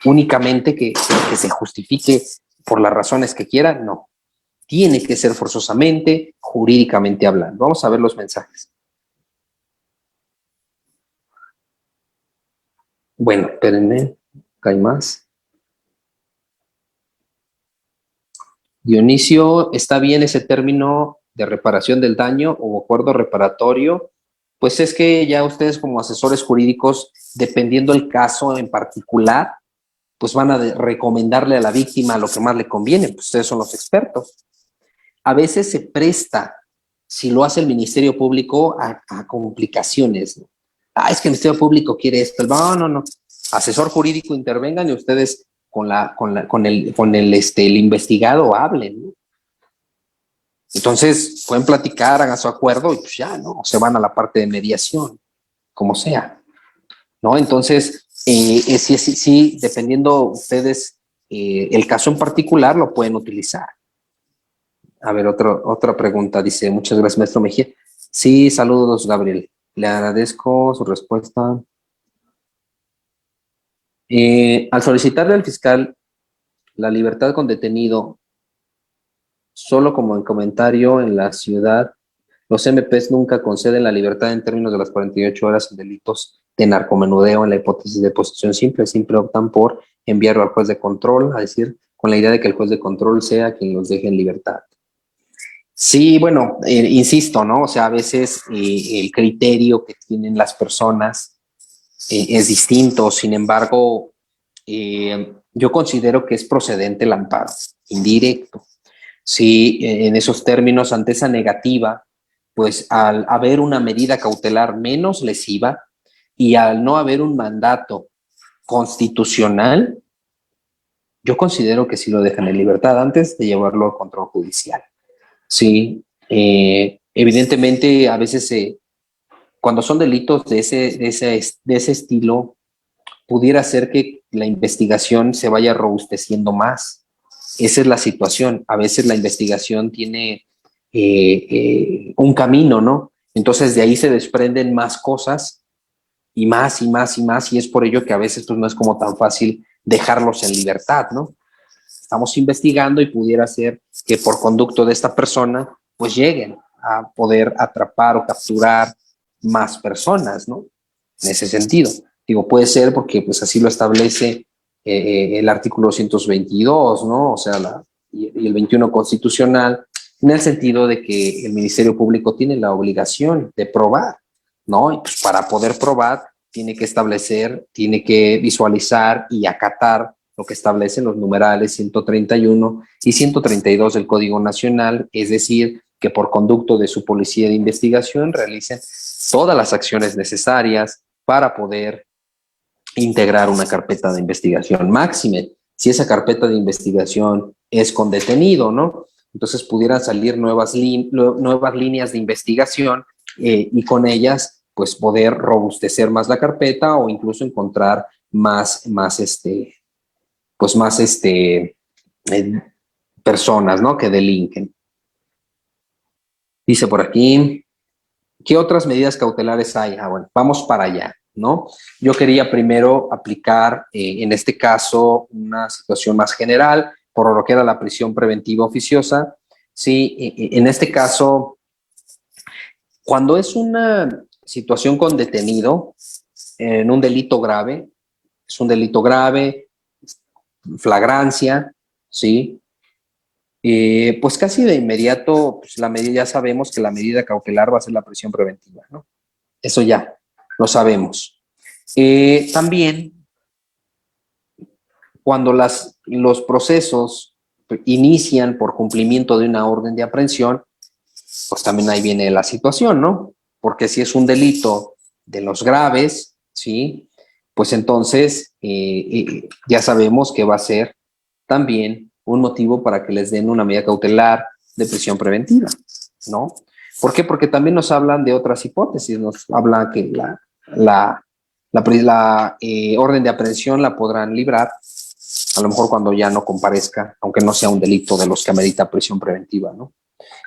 únicamente que se justifique por las razones que quiera, no. Tiene que ser forzosamente, jurídicamente hablando. Vamos a ver los mensajes. Bueno, espérenme, hay más. Dionisio, ¿está bien ese término de reparación del daño o acuerdo reparatorio? Pues es que ya ustedes como asesores jurídicos, dependiendo el caso en particular, pues van a recomendarle a la víctima lo que más le conviene, pues ustedes son los expertos. A veces se presta, si lo hace el Ministerio Público, a complicaciones, ¿no? Ah, es que el Ministerio Público quiere esto. No, no, no. Asesor jurídico, intervengan y ustedes con el investigado hablen, ¿no? Entonces, pueden platicar, hagan su acuerdo y pues ya, ¿no? O se van a la parte de mediación, como sea, ¿no? Entonces, sí, dependiendo ustedes, el caso en particular lo pueden utilizar. A ver, otra pregunta. Dice, muchas gracias, maestro Mejía. Sí, saludos, Gabriel. Le agradezco su respuesta. Al solicitarle al fiscal la libertad con detenido, solo como en comentario en la ciudad, los MPs nunca conceden la libertad en términos de las 48 horas en delitos de narcomenudeo en la hipótesis de posesión simple. Siempre optan por enviarlo al juez de control, a decir, con la idea de que el juez de control sea quien los deje en libertad. Sí, bueno, insisto, ¿no? O sea, a veces el criterio que tienen las personas es distinto. Sin embargo, yo considero que es procedente el amparo indirecto. Sí, en esos términos, ante esa negativa, pues al haber una medida cautelar menos lesiva y al no haber un mandato constitucional, yo considero que sí lo dejan en libertad antes de llevarlo a control judicial. Sí, evidentemente a veces cuando son delitos de ese estilo, pudiera ser que la investigación se vaya robusteciendo más. Esa es la situación. A veces la investigación tiene un camino, ¿no? Entonces de ahí se desprenden más cosas y más y más y más, y es por ello que a veces pues, no es como tan fácil dejarlos en libertad, ¿no? Estamos investigando y pudiera ser que por conducto de esta persona, pues lleguen a poder atrapar o capturar más personas, ¿no? En ese sentido. Digo, puede ser porque pues así lo establece el artículo 222, ¿no? O sea, y el 21 constitucional, en el sentido de que el Ministerio Público tiene la obligación de probar, ¿no? Y pues para poder probar, tiene que establecer, tiene que visualizar y acatar lo que establecen los numerales 131 y 132 del Código Nacional, es decir, que por conducto de su policía de investigación realicen todas las acciones necesarias para poder integrar una carpeta de investigación. Máxime, si esa carpeta de investigación es con detenido, ¿no? Entonces pudieran salir nuevas líneas de investigación y con ellas, pues poder robustecer más la carpeta o incluso encontrar más personas, ¿no? Que delinquen. Dice por aquí, ¿qué otras medidas cautelares hay? Ah, bueno, vamos para allá, ¿no? Yo quería primero aplicar, en este caso, una situación más general, por lo que era la prisión preventiva oficiosa. Sí, en este caso, cuando es una situación con detenido en un delito grave, es un delito grave, flagrancia, ¿sí? Pues casi de inmediato, pues la medida, ya sabemos que la medida cautelar va a ser la prisión preventiva, ¿no? Eso ya lo sabemos. También, cuando los procesos inician por cumplimiento de una orden de aprehensión, pues también ahí viene la situación, ¿no? Porque si es un delito de los graves, ¿sí? Pues entonces ya sabemos que va a ser también un motivo para que les den una medida cautelar de prisión preventiva, ¿no? ¿Por qué? Porque también nos hablan de otras hipótesis, nos hablan que la orden de aprehensión la podrán librar, a lo mejor cuando ya no comparezca, aunque no sea un delito de los que amerita prisión preventiva, ¿no?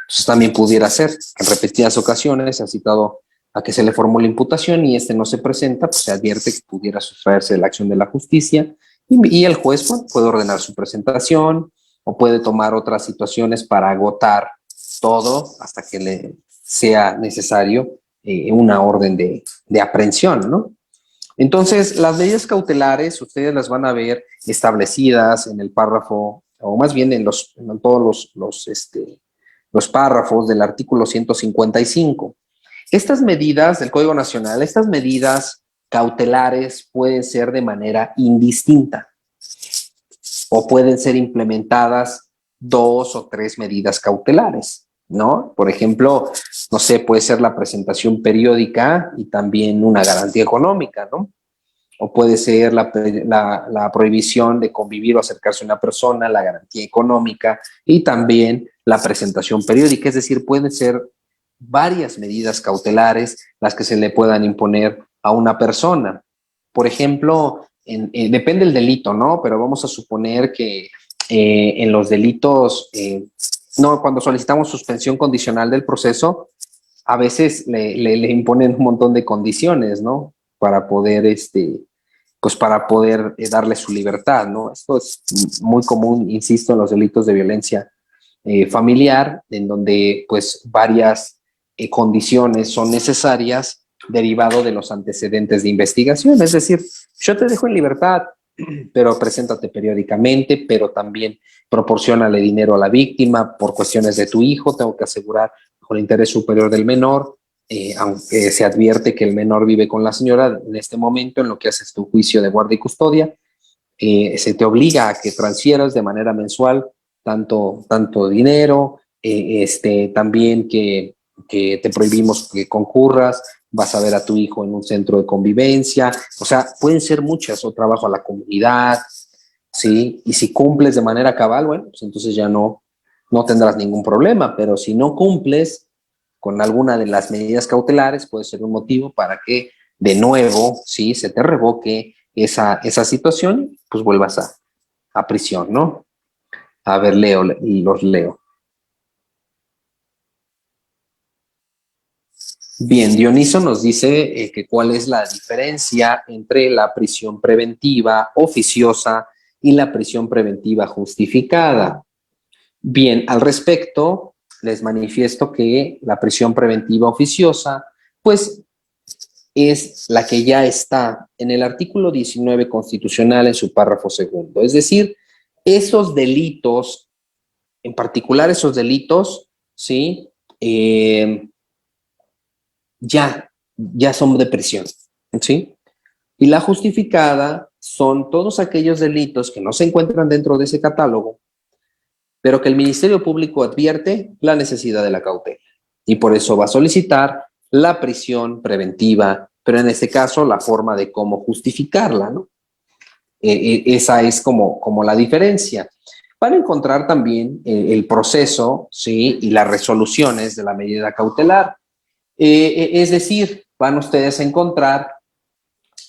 Entonces también pudiera ser que en repetidas ocasiones se ha citado a que se le formó la imputación y este no se presenta, pues se advierte que pudiera sustraerse de la acción de la justicia y el juez, bueno, puede ordenar su presentación o puede tomar otras situaciones para agotar todo hasta que le sea necesario una orden de aprehensión, ¿no? Entonces, las medidas cautelares ustedes las van a ver establecidas en el párrafo, o más bien en todos los párrafos del artículo 155. Estas medidas del Código Nacional, estas medidas cautelares pueden ser de manera indistinta o pueden ser implementadas 2 o 3 medidas cautelares, ¿no? Por ejemplo, no sé, puede ser la presentación periódica y también una garantía económica, ¿no? O puede ser la prohibición de convivir o acercarse a una persona, la garantía económica y también la presentación periódica. Es decir, pueden ser varias medidas cautelares las que se le puedan imponer a una persona. Por ejemplo, depende del delito, ¿no? Pero vamos a suponer que en los delitos, no, cuando solicitamos suspensión condicional del proceso, a veces le imponen un montón de condiciones, ¿no? Para poder, pues para poder darle su libertad, ¿no? Esto es muy común, insisto, en los delitos de violencia familiar, en donde pues varias condiciones son necesarias derivado de los antecedentes de investigación. Es decir, yo te dejo en libertad, pero preséntate periódicamente, pero también proporciónale dinero a la víctima por cuestiones de tu hijo, tengo que asegurar con el interés superior del menor, aunque se advierte que el menor vive con la señora en este momento en lo que haces tu juicio de guardia y custodia, se te obliga a que transfieras de manera mensual tanto dinero, también que te prohibimos que concurras, vas a ver a tu hijo en un centro de convivencia, o sea, pueden ser muchas, o trabajo a la comunidad, ¿sí? Y si cumples de manera cabal, bueno, pues entonces ya no tendrás ningún problema, pero si no cumples con alguna de las medidas cautelares, puede ser un motivo para que de nuevo, ¿sí? Se te revoque esa situación, pues vuelvas a prisión, ¿no? A ver, los leo. Bien, Dioniso nos dice que cuál es la diferencia entre la prisión preventiva oficiosa y la prisión preventiva justificada. Bien, al respecto, les manifiesto que la prisión preventiva oficiosa, pues es la que ya está en el artículo 19 constitucional en su párrafo segundo. Es decir, esos delitos en particular esos delitos, ¿sí? Ya son de prisión, ¿sí? Y la justificada son todos aquellos delitos que no se encuentran dentro de ese catálogo, pero que el Ministerio Público advierte la necesidad de la cautela. Y por eso va a solicitar la prisión preventiva, pero en este caso la forma de cómo justificarla, ¿no? Esa es como la diferencia. Van a encontrar también el proceso, ¿sí? Y las resoluciones de la medida cautelar. Es decir, van ustedes a encontrar,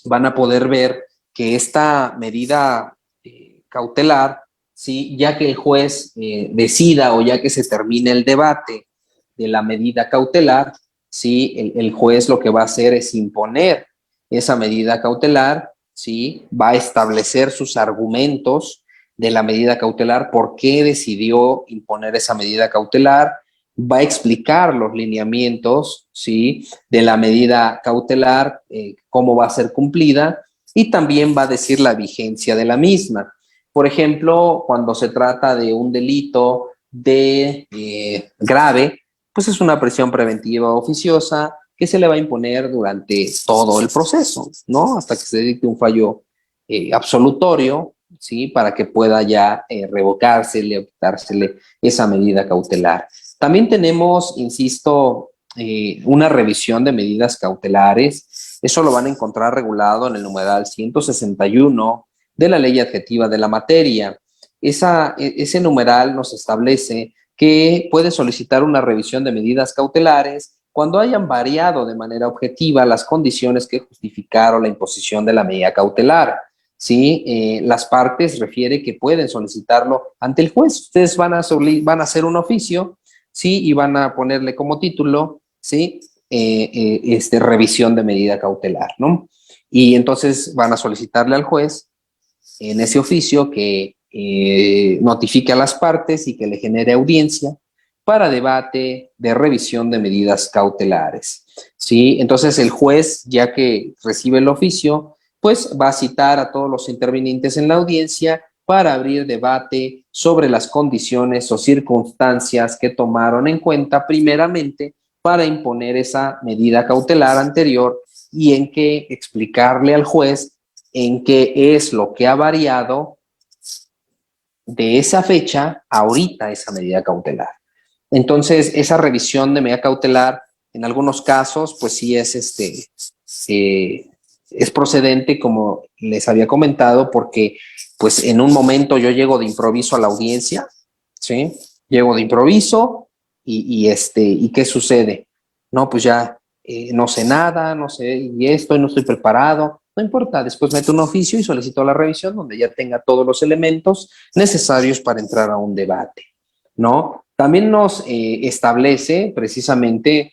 van a poder ver que esta medida cautelar, ¿sí? Ya que el juez decida o ya que se termine el debate de la medida cautelar, ¿sí? El juez lo que va a hacer es imponer esa medida cautelar, ¿sí? Va a establecer sus argumentos de la medida cautelar, por qué decidió imponer esa medida cautelar, va a explicar los lineamientos, ¿sí? De la medida cautelar, cómo va a ser cumplida, y también va a decir la vigencia de la misma. Por ejemplo, cuando se trata de un delito grave, pues es una prisión preventiva oficiosa que se le va a imponer durante todo el proceso, ¿no? Hasta que se dicte un fallo absolutorio, ¿sí? Para que pueda ya revocársele o quitársele esa medida cautelar. También tenemos, insisto, una revisión de medidas cautelares. Eso lo van a encontrar regulado en el numeral 161 de la ley adjetiva de la materia. Ese numeral nos establece que puede solicitar una revisión de medidas cautelares cuando hayan variado de manera objetiva las condiciones que justificaron la imposición de la medida cautelar. ¿Sí? Las partes refiere que pueden solicitarlo ante el juez. Ustedes van a hacer un oficio, ¿sí? Y van a ponerle como título, ¿sí? Revisión de medida cautelar, ¿no? Y entonces van a solicitarle al juez en ese oficio que notifique a las partes y que le genere audiencia para debate de revisión de medidas cautelares, ¿sí? Entonces el juez, ya que recibe el oficio, pues va a citar a todos los intervinientes en la audiencia para abrir debate sobre las condiciones o circunstancias que tomaron en cuenta primeramente para imponer esa medida cautelar anterior, y en que explicarle al juez en qué es lo que ha variado de esa fecha ahorita esa medida cautelar. Entonces, esa revisión de medida cautelar, en algunos casos, pues sí es procedente, como les había comentado, porque pues en un momento yo llego de improviso a la audiencia, ¿sí? Llego de improviso y ¿qué sucede? No, pues ya no sé nada, no sé, y esto, y no estoy preparado. No importa, después meto un oficio y solicito la revisión donde ya tenga todos los elementos necesarios para entrar a un debate, ¿no? También nos establece precisamente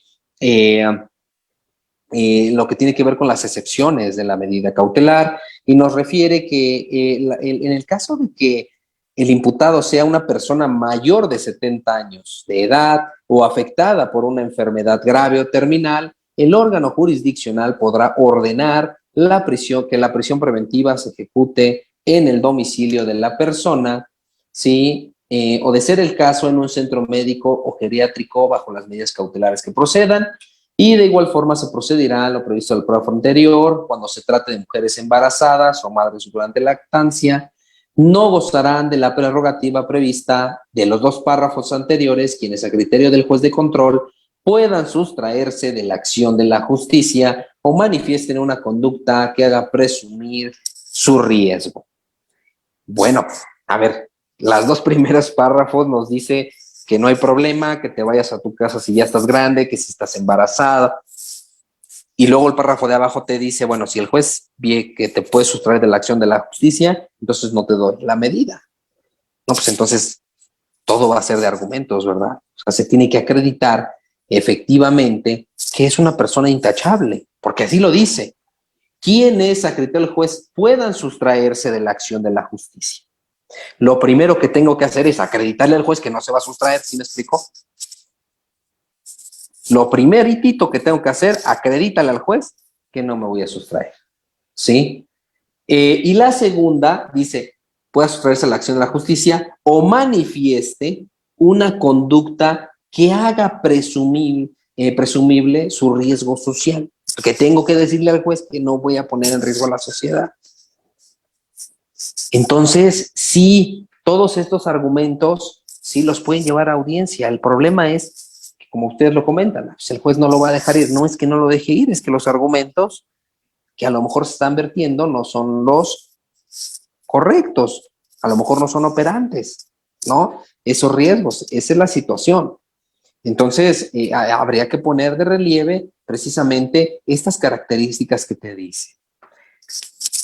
lo que tiene que ver con las excepciones de la medida cautelar, y nos refiere que en el caso de que el imputado sea una persona mayor de 70 años de edad o afectada por una enfermedad grave o terminal, el órgano jurisdiccional podrá ordenar que la prisión preventiva se ejecute en el domicilio de la persona, ¿sí? O de ser el caso en un centro médico o geriátrico bajo las medidas cautelares que procedan. Y de igual forma se procederá a lo previsto del párrafo anterior cuando se trate de mujeres embarazadas o madres durante lactancia. No gozarán de la prerrogativa prevista de los dos párrafos anteriores, quienes a criterio del juez de control puedan sustraerse de la acción de la justicia o manifiesten una conducta que haga presumir su riesgo. Bueno, a ver, las dos primeros párrafos nos dice que no hay problema, que te vayas a tu casa si ya estás grande, que si estás embarazada. Y luego el párrafo de abajo te dice, bueno, si el juez ve que te puede sustraer de la acción de la justicia, entonces no te doy la medida. No, pues entonces todo va a ser de argumentos, ¿verdad? O sea, se tiene que acreditar efectivamente que es una persona intachable, porque así lo dice. Quienes, a criterio del juez, puedan sustraerse de la acción de la justicia. Lo primero que tengo que hacer es acreditarle al juez que no se va a sustraer, ¿sí me explico? Lo primerito que tengo que hacer, acredítale al juez que no me voy a sustraer, ¿sí? Y la segunda dice, pueda sustraerse a la acción de la justicia o manifieste una conducta que haga presumible su riesgo social. Que tengo que decirle al juez que no voy a poner en riesgo a la sociedad. Entonces, sí, todos estos argumentos sí los pueden llevar a audiencia. El problema es que, como ustedes lo comentan, pues el juez no lo va a dejar ir. No es que no lo deje ir, es que los argumentos que a lo mejor se están vertiendo no son los correctos, a lo mejor no son operantes, ¿no? Esos riesgos, esa es la situación. Entonces, habría que poner de relieve precisamente estas características que te dice.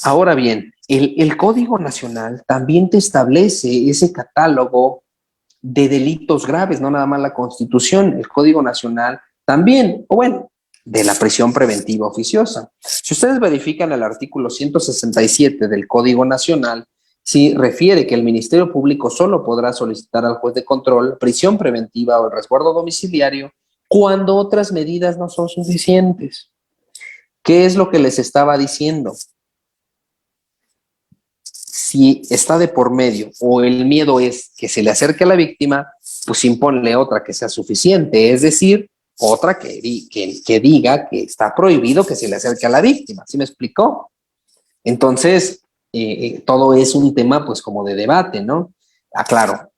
Ahora bien, el Código Nacional también te establece ese catálogo de delitos graves, no nada más la Constitución, el Código Nacional también, o bueno, de la prisión preventiva oficiosa. Si ustedes verifican el artículo 167 del Código Nacional, sí refiere que el Ministerio Público solo podrá solicitar al juez de control prisión preventiva o el resguardo domiciliario cuando otras medidas no son suficientes. ¿Qué es lo que les estaba diciendo? Si está de por medio o el miedo es que se le acerque a la víctima, pues imponle otra que sea suficiente, es decir, otra que diga que está prohibido que se le acerque a la víctima. ¿Sí me explicó? Entonces, todo es un tema pues como de debate, ¿no? Claro,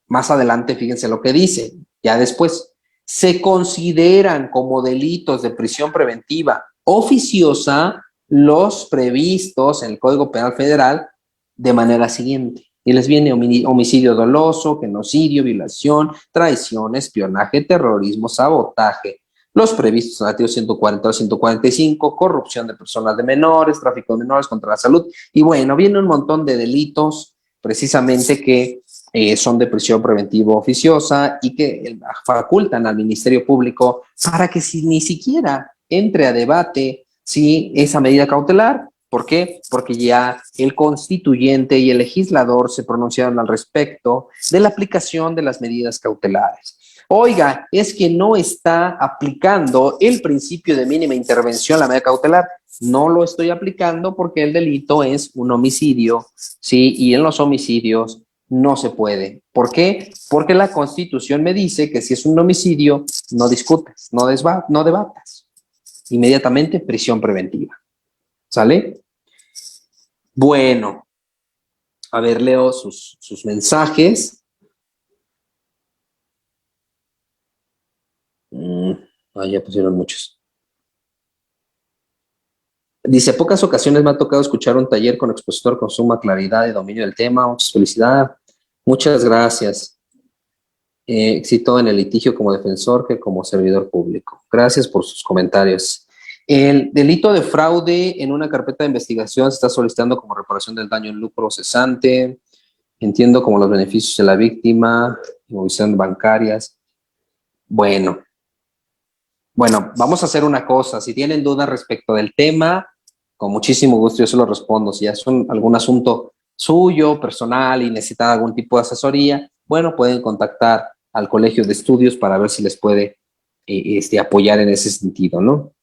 más adelante fíjense lo que dice, ya después, se consideran como delitos de prisión preventiva oficiosa los previstos en el Código Penal Federal de manera siguiente. Y les viene homicidio doloso, genocidio, violación, traición, espionaje, terrorismo, sabotaje, los previstos en el artículo 140 o 145, corrupción de personas de menores, tráfico de menores contra la salud. Y bueno, viene un montón de delitos precisamente que son de prisión preventiva oficiosa y que facultan al Ministerio Público para que si ni siquiera entre a debate si esa medida cautelar. ¿Por qué? Porque ya el constituyente y el legislador se pronunciaron al respecto de la aplicación de las medidas cautelares. Oiga, es que no está aplicando el principio de mínima intervención a la medida cautelar. No lo estoy aplicando porque el delito es un homicidio, ¿sí? Y en los homicidios no se puede. ¿Por qué? Porque la Constitución me dice que si es un homicidio, no discutas, no debatas. Inmediatamente prisión preventiva. ¿Sale? Bueno, a ver, leo sus mensajes. Ya pusieron muchos. Dice, pocas ocasiones me ha tocado escuchar un taller con expositor con suma claridad y dominio del tema. Muchas felicidades. Muchas gracias. Éxito en el litigio como defensor que como servidor público. Gracias por sus comentarios. El delito de fraude en una carpeta de investigación se está solicitando como reparación del daño en lucro cesante. Entiendo como los beneficios de la víctima, inmovilización bancarias. Bueno, vamos a hacer una cosa. Si tienen dudas respecto del tema, con muchísimo gusto yo se lo respondo. Si ya es algún asunto suyo, personal y necesitan algún tipo de asesoría, bueno, pueden contactar al Colegio de Estudios para ver si les puede apoyar en ese sentido, ¿no?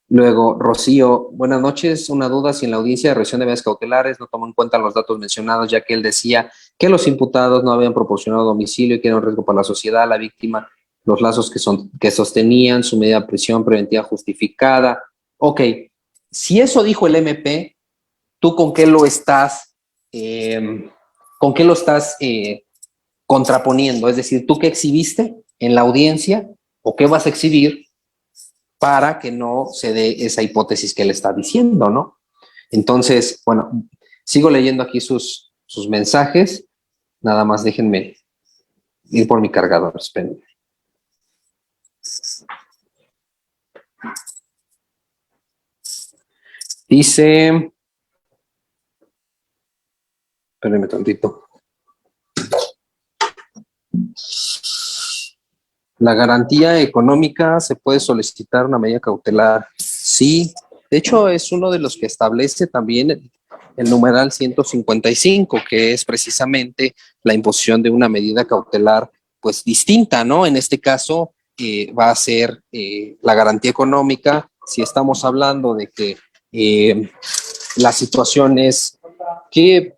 Luego, Rocío, buenas noches. Una duda, si en la audiencia de revisión de medidas cautelares no tomó en cuenta los datos mencionados, ya que él decía que los imputados no habían proporcionado domicilio y que era un riesgo para la sociedad, la víctima, los lazos que sostenían, su medida de prisión preventiva justificada. Ok, si eso dijo el MP, ¿tú con qué lo estás, contraponiendo? Es decir, ¿tú qué exhibiste en la audiencia o qué vas a exhibir para que no se dé esa hipótesis que él está diciendo, ¿no? Entonces, bueno, sigo leyendo aquí sus mensajes. Nada más déjenme ir por mi cargador. Espérenme. Dice, espérenme tantito. La garantía económica, ¿se puede solicitar una medida cautelar? Sí, de hecho es uno de los que establece también el numeral 155, que es precisamente la imposición de una medida cautelar pues distinta, ¿no? En este caso va a ser la garantía económica, si estamos hablando de que la situación es que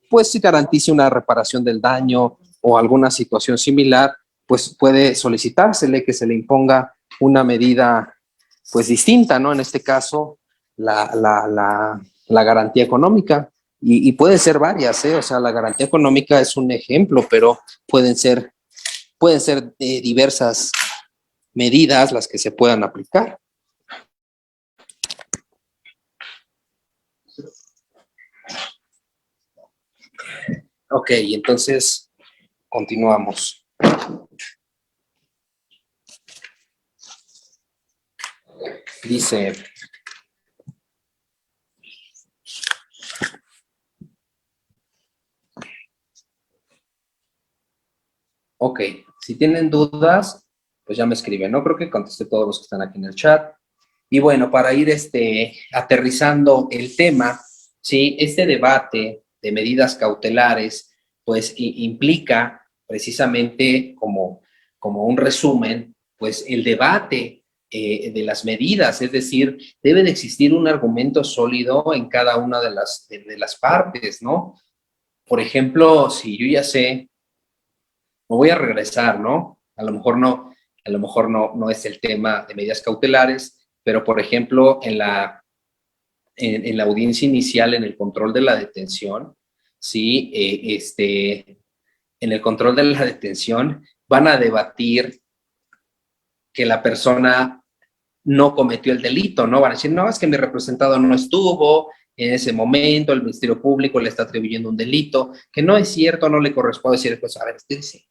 pues se garantice una reparación del daño o alguna situación similar, pues puede solicitársele que se le imponga una medida pues distinta, ¿no? En este caso, la garantía económica. Y pueden ser varias, ¿eh? O sea, la garantía económica es un ejemplo, pero pueden ser diversas medidas las que se puedan aplicar. Ok, entonces continuamos. Dice, ok, si tienen dudas, pues ya me escriben, ¿no? Creo que contesté todos los que están aquí en el chat. Y bueno, para ir aterrizando el tema, ¿sí? Este debate de medidas cautelares, pues implica precisamente como un resumen, pues el debate de las medidas, es decir, debe de existir un argumento sólido en cada una de las partes, ¿no? Por ejemplo, si yo ya sé, me voy a regresar, ¿no? A lo mejor no es el tema de medidas cautelares, pero por ejemplo, en la audiencia inicial, en el control de la detención, ¿sí? En el control de la detención van a debatir que la persona no cometió el delito, ¿no? Van a decir, no, es que mi representado no estuvo en ese momento, el Ministerio Público le está atribuyendo un delito, que no es cierto, no le corresponde decir, pues, a ver, usted dice,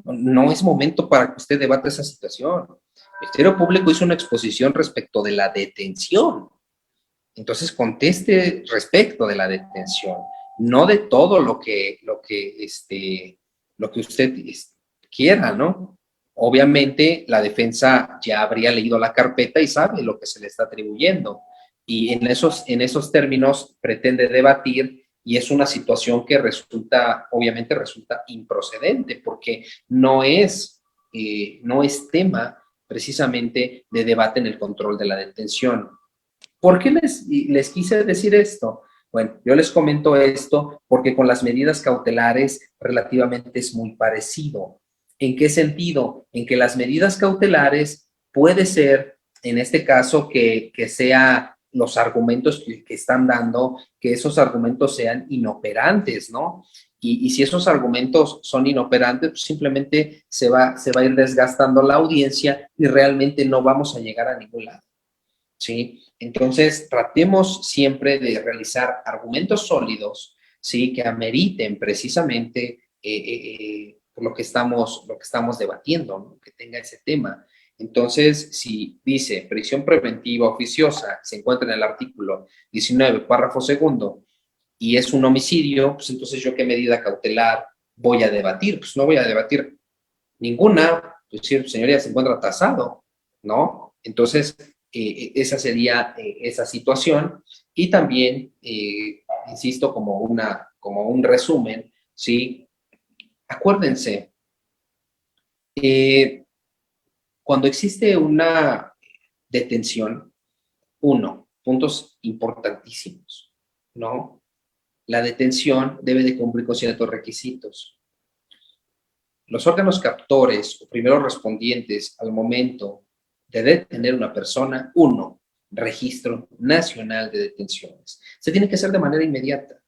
no es momento para que usted debata esa situación. El Ministerio Público hizo una exposición respecto de la detención. Entonces conteste respecto de la detención, no de todo lo que usted quiera, ¿no? Obviamente la defensa ya habría leído la carpeta y sabe lo que se le está atribuyendo. Y en esos términos pretende debatir y es una situación que obviamente resulta improcedente porque no es tema precisamente de debate en el control de la detención. ¿Por qué les quise decir esto? Bueno, yo les comento esto porque con las medidas cautelares relativamente es muy parecido. ¿En qué sentido? En que las medidas cautelares puede ser, en este caso, que sea los argumentos que están dando, que esos argumentos sean inoperantes, ¿no? Y si esos argumentos son inoperantes, pues simplemente se va a ir desgastando la audiencia y realmente no vamos a llegar a ningún lado. ¿Sí? Entonces, tratemos siempre de realizar argumentos sólidos, ¿sí? Que ameriten precisamente lo que estamos debatiendo, ¿no? Que tenga ese tema. Entonces, si dice prisión preventiva oficiosa, se encuentra en el artículo 19, párrafo segundo, y es un homicidio, pues entonces yo qué medida cautelar voy a debatir. Pues no voy a debatir ninguna, pues sí, señoría, se encuentra tasado, ¿no? Entonces, esa sería esa situación. Y también, insisto, como un resumen, ¿sí? Acuérdense, eh, cuando existe una detención, puntos importantísimos, ¿no? La detención debe de cumplir con ciertos requisitos. Los órganos captores o primeros respondientes al momento de detener una persona, Registro Nacional de Detenciones. Se tiene que hacer de manera inmediata.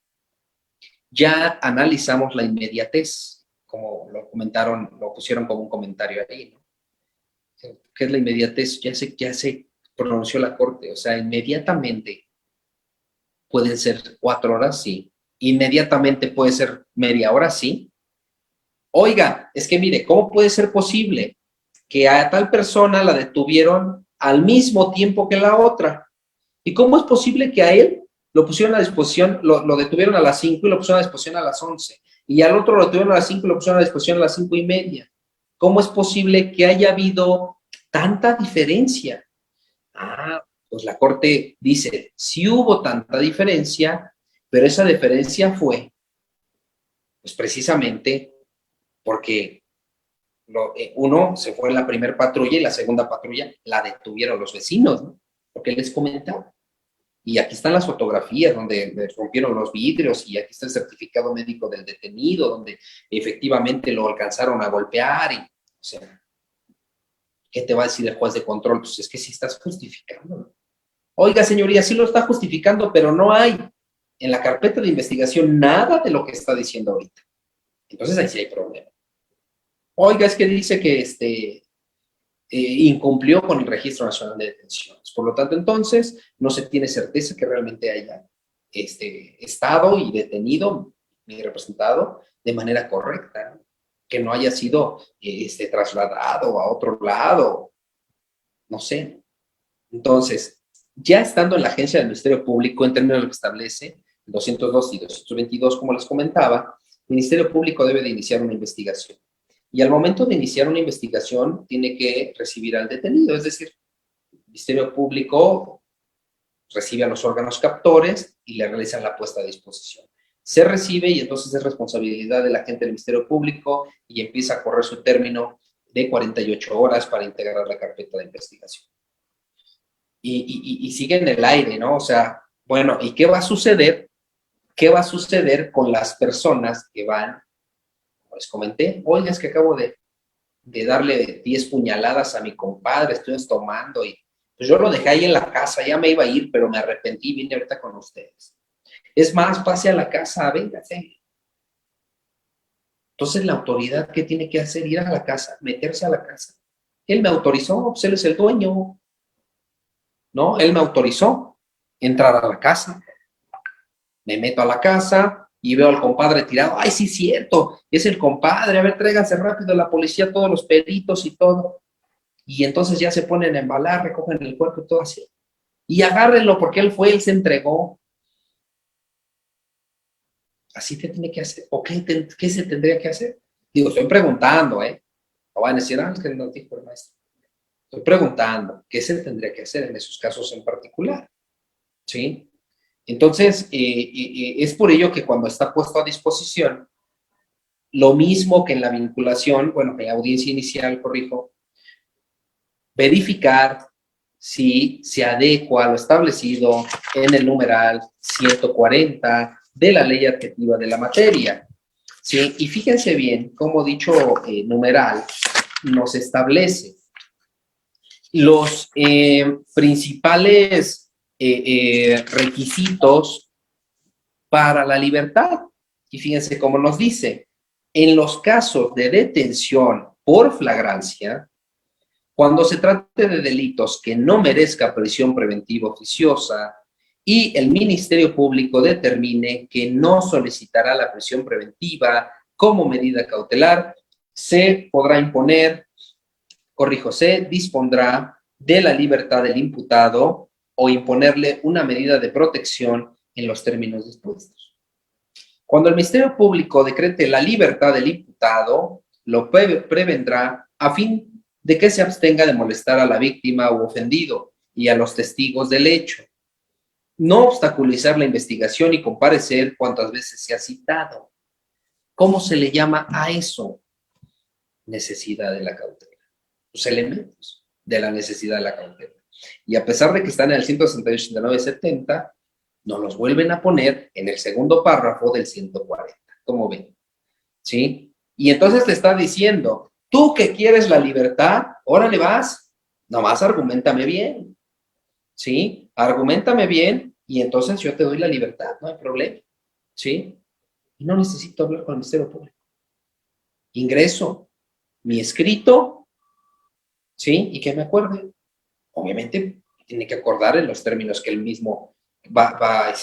Ya analizamos la inmediatez, como lo comentaron, lo pusieron como un comentario ahí, ¿no? ¿Qué es la inmediatez? Ya se pronunció la Corte, o sea, inmediatamente pueden ser 4 horas, sí. Inmediatamente puede ser media hora, sí. Oiga, es que mire, ¿cómo puede ser posible que a tal persona la detuvieron al mismo tiempo que la otra? ¿Y cómo es posible que a él lo pusieron a disposición, lo detuvieron a las 5 y lo pusieron a disposición a las 11? Y al otro lo detuvieron a las 5 y lo pusieron a disposición a las 5:30. ¿Cómo es posible que haya habido tanta diferencia? Ah, pues la Corte dice, sí hubo tanta diferencia, pero esa diferencia fue, pues precisamente porque uno se fue en la primera patrulla y la segunda patrulla la detuvieron los vecinos, ¿no? Porque les comentaba. Y aquí están las fotografías donde rompieron los vidrios y aquí está el certificado médico del detenido, donde efectivamente lo alcanzaron a golpear. Y, o sea, ¿qué te va a decir el juez de control? Pues es que sí estás justificando. Oiga, señoría, sí lo está justificando, pero no hay en la carpeta de investigación nada de lo que está diciendo ahorita. Entonces ahí sí hay problema. Oiga, es que dice que incumplió con el Registro Nacional de Detenciones. Por lo tanto, entonces, no se tiene certeza que realmente haya estado y detenido y representado de manera correcta, ¿no? Que no haya sido trasladado a otro lado, no sé. Entonces, ya estando en la agencia del Ministerio Público, en términos de lo que establece 202 y 222, como les comentaba, el Ministerio Público debe de iniciar una investigación. Y al momento de iniciar una investigación, tiene que recibir al detenido, es decir, el Ministerio Público recibe a los órganos captores y le realizan la puesta a disposición. Se recibe y entonces es responsabilidad del agente del Ministerio Público y empieza a correr su término de 48 horas para integrar la carpeta de investigación. Y sigue en el aire, ¿no? O sea, bueno, ¿y qué va a suceder? ¿Qué va a suceder con las personas que van, como les comenté? Oiga, es que acabo de darle 10 puñaladas a mi compadre, estoy tomando y pues yo lo dejé ahí en la casa, ya me iba a ir, pero me arrepentí y vine ahorita con ustedes. Es más, pase a la casa, véngase. Entonces la autoridad, ¿qué tiene que hacer? Ir a la casa, meterse a la casa. Él me autorizó, pues él es el dueño, ¿no? Él me autorizó entrar a la casa. Me meto a la casa y veo al compadre tirado. Ay, sí, cierto, es el compadre. A ver, tráiganse rápido a la policía, todos los peritos y todo. Y entonces ya se ponen a embalar, recogen el cuerpo y todo así. Y agárrenlo porque él fue, él se entregó. Así te tiene que hacer. ¿O qué se tendría que hacer? Digo, estoy preguntando, ¿eh? No van a decir, es que no dijo el maestro. Estoy preguntando, ¿qué se tendría que hacer en esos casos en particular? ¿Sí? Entonces, es por ello que cuando está puesto a disposición, lo mismo que en la vinculación, bueno, en la audiencia inicial, corrijo, verificar si se adecua a lo establecido en el numeral 140 de la ley adjetiva de la materia. ¿Sí? Y fíjense bien cómo dicho numeral nos establece los principales requisitos para la libertad. Y fíjense cómo nos dice, en los casos de detención por flagrancia, cuando se trate de delitos que no merezca prisión preventiva oficiosa y el Ministerio Público determine que no solicitará la prisión preventiva como medida cautelar, se podrá imponer, corrijo, se dispondrá de la libertad del imputado o imponerle una medida de protección en los términos dispuestos. Cuando el Ministerio Público decrete la libertad del imputado, lo prevendrá a fin de que se abstenga de molestar a la víctima u ofendido y a los testigos del hecho. No obstaculizar la investigación y comparecer cuantas veces sea citado. ¿Cómo se le llama a eso? Necesidad de la cautela. Los elementos de la necesidad de la cautela. Y a pesar de que están en el 168, 69, 70, nos los vuelven a poner en el segundo párrafo del 140. ¿Cómo ven? ¿Sí? Y entonces te está diciendo, tú que quieres la libertad, órale vas, nomás argumentame bien. ¿Sí? Argumentame bien y entonces yo te doy la libertad, no hay problema. ¿Sí? Y no necesito hablar con el Ministerio Público. Ingreso mi escrito, ¿sí? Y que me acuerde. Obviamente tiene que acordar en los términos que él mismo va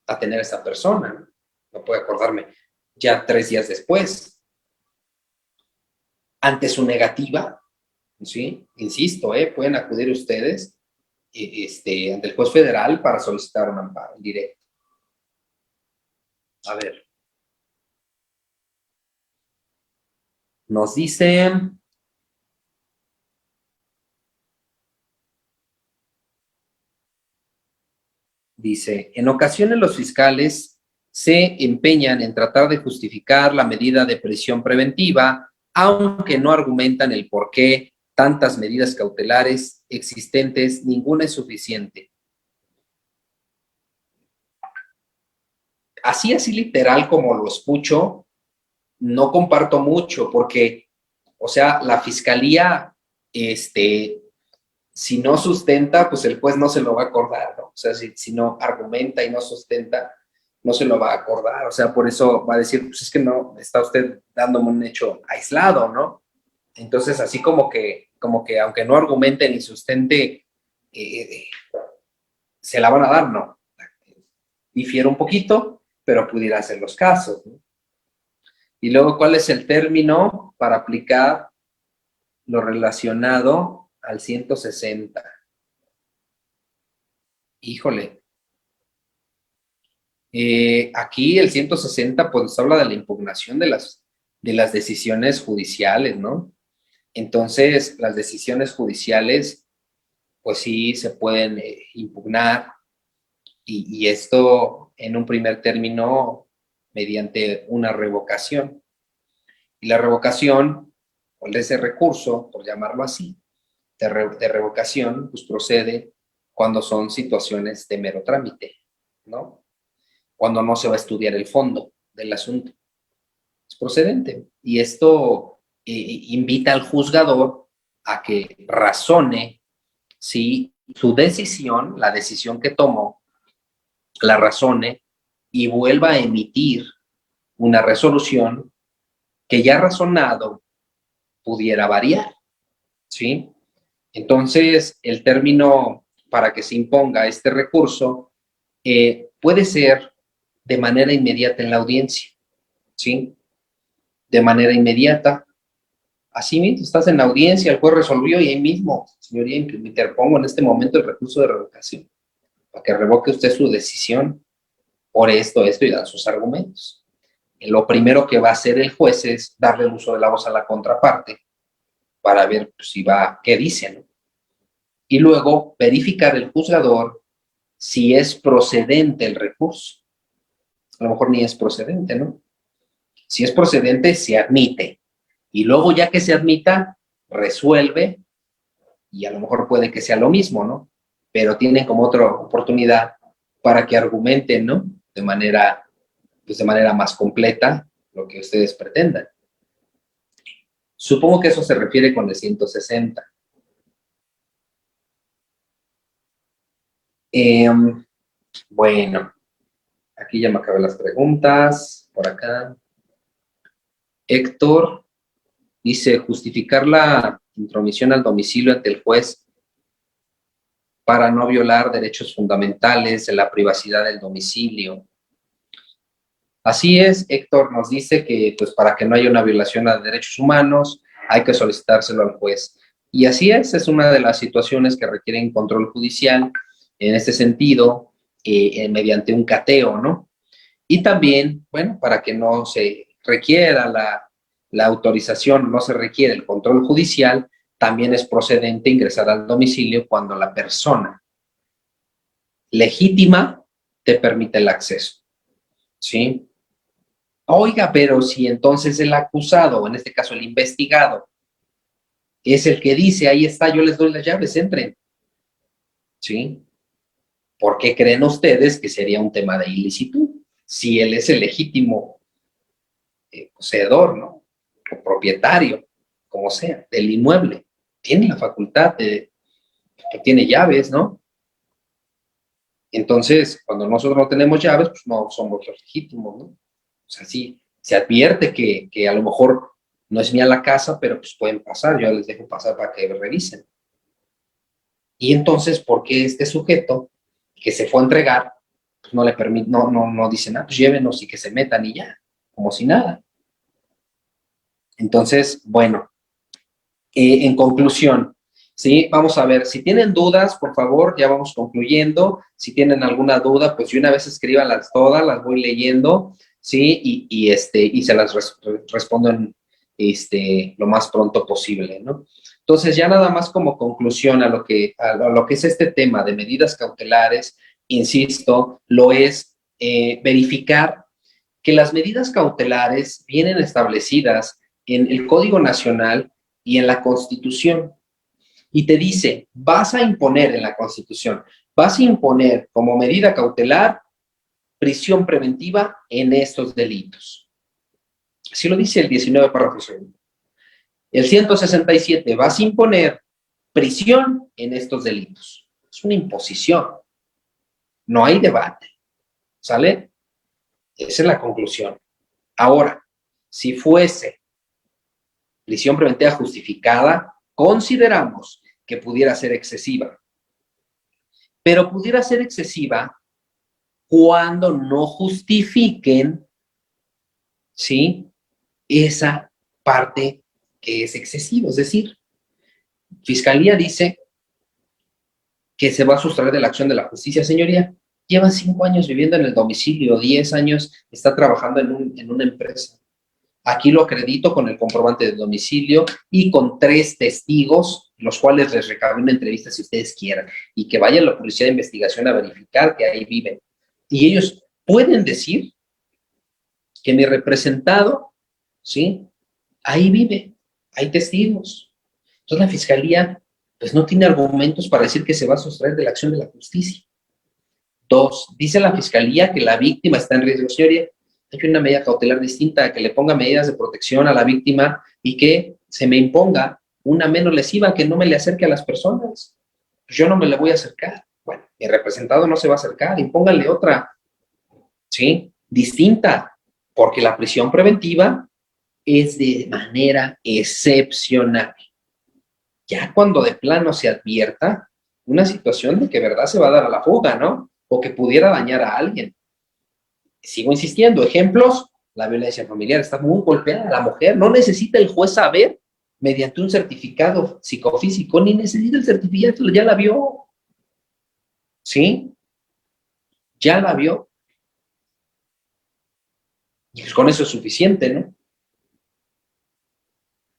a tener esa persona, ¿no? No puede acordarme ya 3 días después. Ante su negativa, ¿sí? Insisto, pueden acudir ustedes ante el juez federal para solicitar un amparo en directo. A ver. Nos dice... Dice, en ocasiones los fiscales se empeñan en tratar de justificar la medida de prisión preventiva, aunque no argumentan el por qué tantas medidas cautelares existentes, ninguna es suficiente. así literal como lo escucho, no comparto mucho porque, o sea, la fiscalía, si no sustenta, pues el juez no se lo va a acordar, ¿no? O sea, si no argumenta y no sustenta, no se lo va a acordar. O sea, por eso va a decir, pues es que no, está usted dándome un hecho aislado, ¿no? Entonces, así como que aunque no argumente ni sustente, eh, se la van a dar, no. Difiere un poquito, pero pudiera ser los casos, ¿no? Y luego, ¿cuál es el término para aplicar lo relacionado al 160? Híjole. Aquí el 160 pues habla de la impugnación de las decisiones judiciales, ¿no? Entonces, las decisiones judiciales, pues sí se pueden impugnar y esto en un primer término mediante una revocación. Y la revocación, o ese recurso, por llamarlo así, de revocación, pues procede cuando son situaciones de mero trámite, ¿no? Cuando no se va a estudiar el fondo del asunto. Es procedente. Y esto invita al juzgador a que razone si su decisión, la decisión que tomó, la razone y vuelva a emitir una resolución que ya razonado pudiera variar, ¿sí? Entonces, el término para que se imponga este recurso puede ser de manera inmediata en la audiencia, ¿sí? De manera inmediata. Así mismo, estás en la audiencia, el juez resolvió y ahí mismo, señoría, interpongo en este momento el recurso de revocación para que revoque usted su decisión por esto y dan sus argumentos. Lo primero que va a hacer el juez es darle el uso de la voz a la contraparte para ver pues, si va, qué dice, ¿no? Y luego verificar el juzgador si es procedente el recurso. A lo mejor ni es procedente, ¿no? Si es procedente, se admite. Y luego ya que se admita, resuelve y a lo mejor puede que sea lo mismo, ¿no? Pero tienen como otra oportunidad para que argumenten, ¿no? Pues de manera más completa lo que ustedes pretendan. Supongo que eso se refiere con el 160. Bueno, aquí ya me acabé las preguntas. Por acá. Héctor dice, justificar la intromisión al domicilio ante el juez para no violar derechos fundamentales de la privacidad del domicilio. Así es, Héctor nos dice que pues para que no haya una violación a derechos humanos hay que solicitárselo al juez. Y así es una de las situaciones que requieren control judicial en este sentido, mediante un cateo, ¿no? Y también, bueno, para que no se requiera la autorización, no se requiere el control judicial, también es procedente ingresar al domicilio cuando la persona legítima te permite el acceso, ¿sí? Oiga, pero si entonces el acusado, o en este caso el investigado, es el que dice, ahí está, yo les doy las llaves, entren, ¿sí? ¿Por qué creen ustedes que sería un tema de ilicitud? Si él es el legítimo poseedor, ¿no? O propietario, como sea, del inmueble. Tiene la facultad que tiene llaves, ¿no? Entonces, cuando nosotros no tenemos llaves, pues no somos los legítimos, ¿no? O sea, sí, se advierte que a lo mejor no es mía la casa, pero pues pueden pasar, yo les dejo pasar para que revisen. Y entonces, ¿por qué este sujeto que se fue a entregar, pues no le permite, no dice nada, pues llévenos y que se metan y ya, como si nada? Entonces, bueno, en conclusión, ¿sí? Vamos a ver, si tienen dudas, por favor, ya vamos concluyendo. Si tienen alguna duda, pues de una vez escríbanlas todas, las voy leyendo, ¿sí? Y se las respondo lo más pronto posible, ¿no? Entonces, ya nada más como conclusión a lo que es este tema de medidas cautelares, insisto, lo es verificar que las medidas cautelares vienen establecidas en el Código Nacional y en la Constitución. Y te dice, vas a imponer en la Constitución, vas a imponer como medida cautelar prisión preventiva en estos delitos. Así lo dice el 19 párrafo segundo. El 167, vas a imponer prisión en estos delitos. Es una imposición. No hay debate. ¿Sale? Esa es la conclusión. Ahora, si fuese prisión preventiva justificada, consideramos que pudiera ser excesiva. Pero pudiera ser excesiva cuando no justifiquen, ¿sí?, esa parte que es excesiva. Es decir, Fiscalía dice que se va a sustraer de la acción de la justicia. Señoría, lleva 5 años viviendo en el domicilio, 10 años está trabajando en una empresa. Aquí lo acredito con el comprobante de domicilio y con 3 testigos, los cuales les recabé una entrevista si ustedes quieran, y que vaya la policía de investigación a verificar que ahí viven. Y ellos pueden decir que mi representado, ¿sí?, ahí vive, hay testigos. Entonces la Fiscalía, pues, no tiene argumentos para decir que se va a sustraer de la acción de la justicia. 2, dice la Fiscalía que la víctima está en riesgo. Señoría, hay una medida cautelar distinta, que le ponga medidas de protección a la víctima y que se me imponga una menos lesiva, que no me le acerque a las personas. Pues yo no me le voy a acercar. Bueno, mi representado no se va a acercar, impónganle otra, ¿sí?, distinta, porque la prisión preventiva es de manera excepcional. Ya cuando de plano se advierta una situación de que verdad se va a dar a la fuga, ¿no?, o que pudiera dañar a alguien. Sigo insistiendo, ejemplos, la violencia familiar, está muy golpeada la mujer, no necesita el juez saber mediante un certificado psicofísico, ni necesita el certificado, ya la vio, ¿sí? Ya la vio. Y pues con eso es suficiente, ¿no?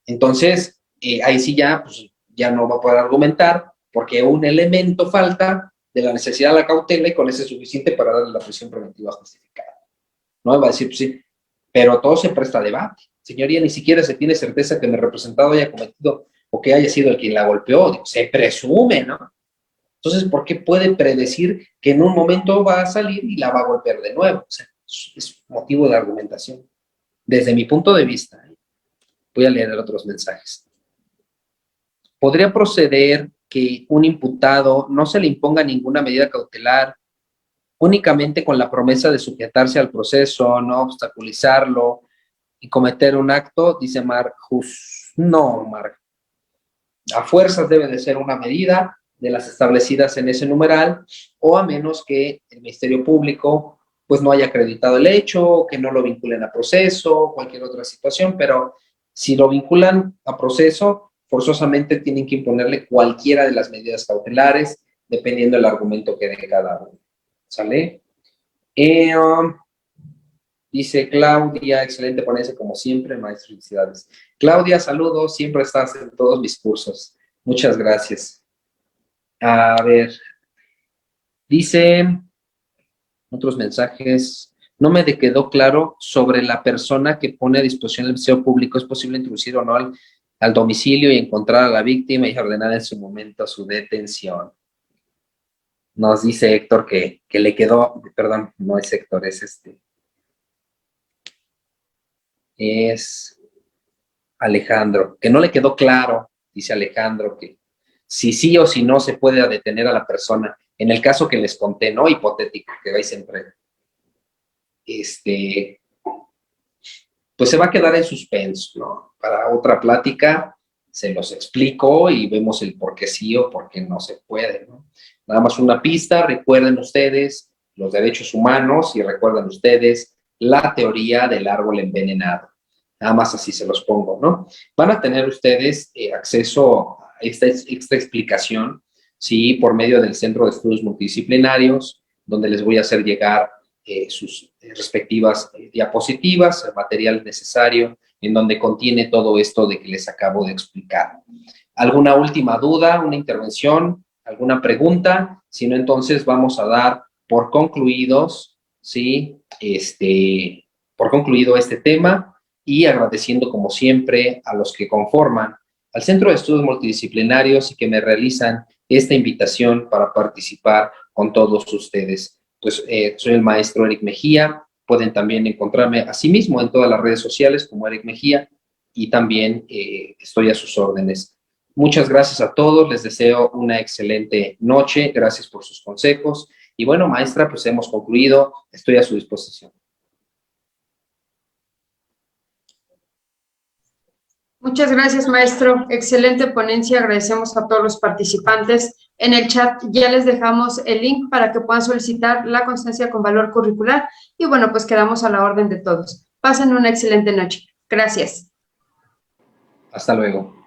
Entonces, ahí sí ya, pues, ya no va a poder argumentar, porque un elemento falta de la necesidad de la cautela y con ese es suficiente para darle la prisión preventiva justificada. No va a decir, pues sí, pero todo se presta a debate. Señoría, ni siquiera se tiene certeza que el representado haya cometido o que haya sido el quien la golpeó. Se presume, ¿no? Entonces, ¿por qué puede predecir que en un momento va a salir y la va a golpear de nuevo? O sea, es motivo de argumentación. Desde mi punto de vista, voy a leer otros mensajes. ¿Podría proceder que un imputado no se le imponga ninguna medida cautelar únicamente con la promesa de sujetarse al proceso, no obstaculizarlo y cometer un acto? Dice Marcus. No, Marc. A fuerzas debe de ser una medida de las establecidas en ese numeral, o a menos que el Ministerio Público pues no haya acreditado el hecho, que no lo vinculen a proceso, cualquier otra situación, pero si lo vinculan a proceso, forzosamente tienen que imponerle cualquiera de las medidas cautelares, dependiendo del argumento que dé cada uno. ¿Sale? Dice Claudia, excelente ponencia como siempre, maestro, felicidades. Claudia, saludos, siempre estás en todos mis cursos. Muchas gracias. A ver, dice otros mensajes. No me quedó claro sobre la persona que pone a disposición del Ministerio Público. ¿Es posible introducir o no al domicilio y encontrar a la víctima y ordenar en su momento su detención? Nos dice Héctor que le quedó, perdón, no es Héctor, es Alejandro, que no le quedó claro, dice Alejandro, que si sí o si no se puede detener a la persona, en el caso que les conté, ¿no?, hipotético, que vais siempre, pues se va a quedar en suspenso, ¿no? Para otra plática se los explico y vemos el por qué sí o por qué no se puede, ¿no? Nada más una pista, recuerden ustedes los derechos humanos y recuerden ustedes la teoría del árbol envenenado. Nada más así se los pongo, ¿no? Van a tener ustedes acceso a esta explicación, ¿sí?, por medio del Centro de Estudios Multidisciplinarios, donde les voy a hacer llegar sus respectivas diapositivas, el material necesario, en donde contiene todo esto de que les acabo de explicar. ¿Alguna última duda, una intervención, alguna pregunta? Si no, entonces vamos a dar por concluidos, ¿sí?, por concluido este tema, y agradeciendo como siempre a los que conforman al Centro de Estudios Multidisciplinarios y que me realizan esta invitación para participar con todos ustedes. pues soy el maestro Eric Mejía. Pueden también encontrarme a sí mismo en todas las redes sociales como Eric Mejía y también estoy a sus órdenes. Muchas gracias a todos, les deseo una excelente noche, gracias por sus consejos y bueno, maestra, pues hemos concluido, estoy a su disposición. Muchas gracias, maestro. Excelente ponencia. Agradecemos a todos los participantes. En el chat ya les dejamos el link para que puedan solicitar la constancia con valor curricular. Y bueno, pues quedamos a la orden de todos. Pasen una excelente noche. Gracias. Hasta luego.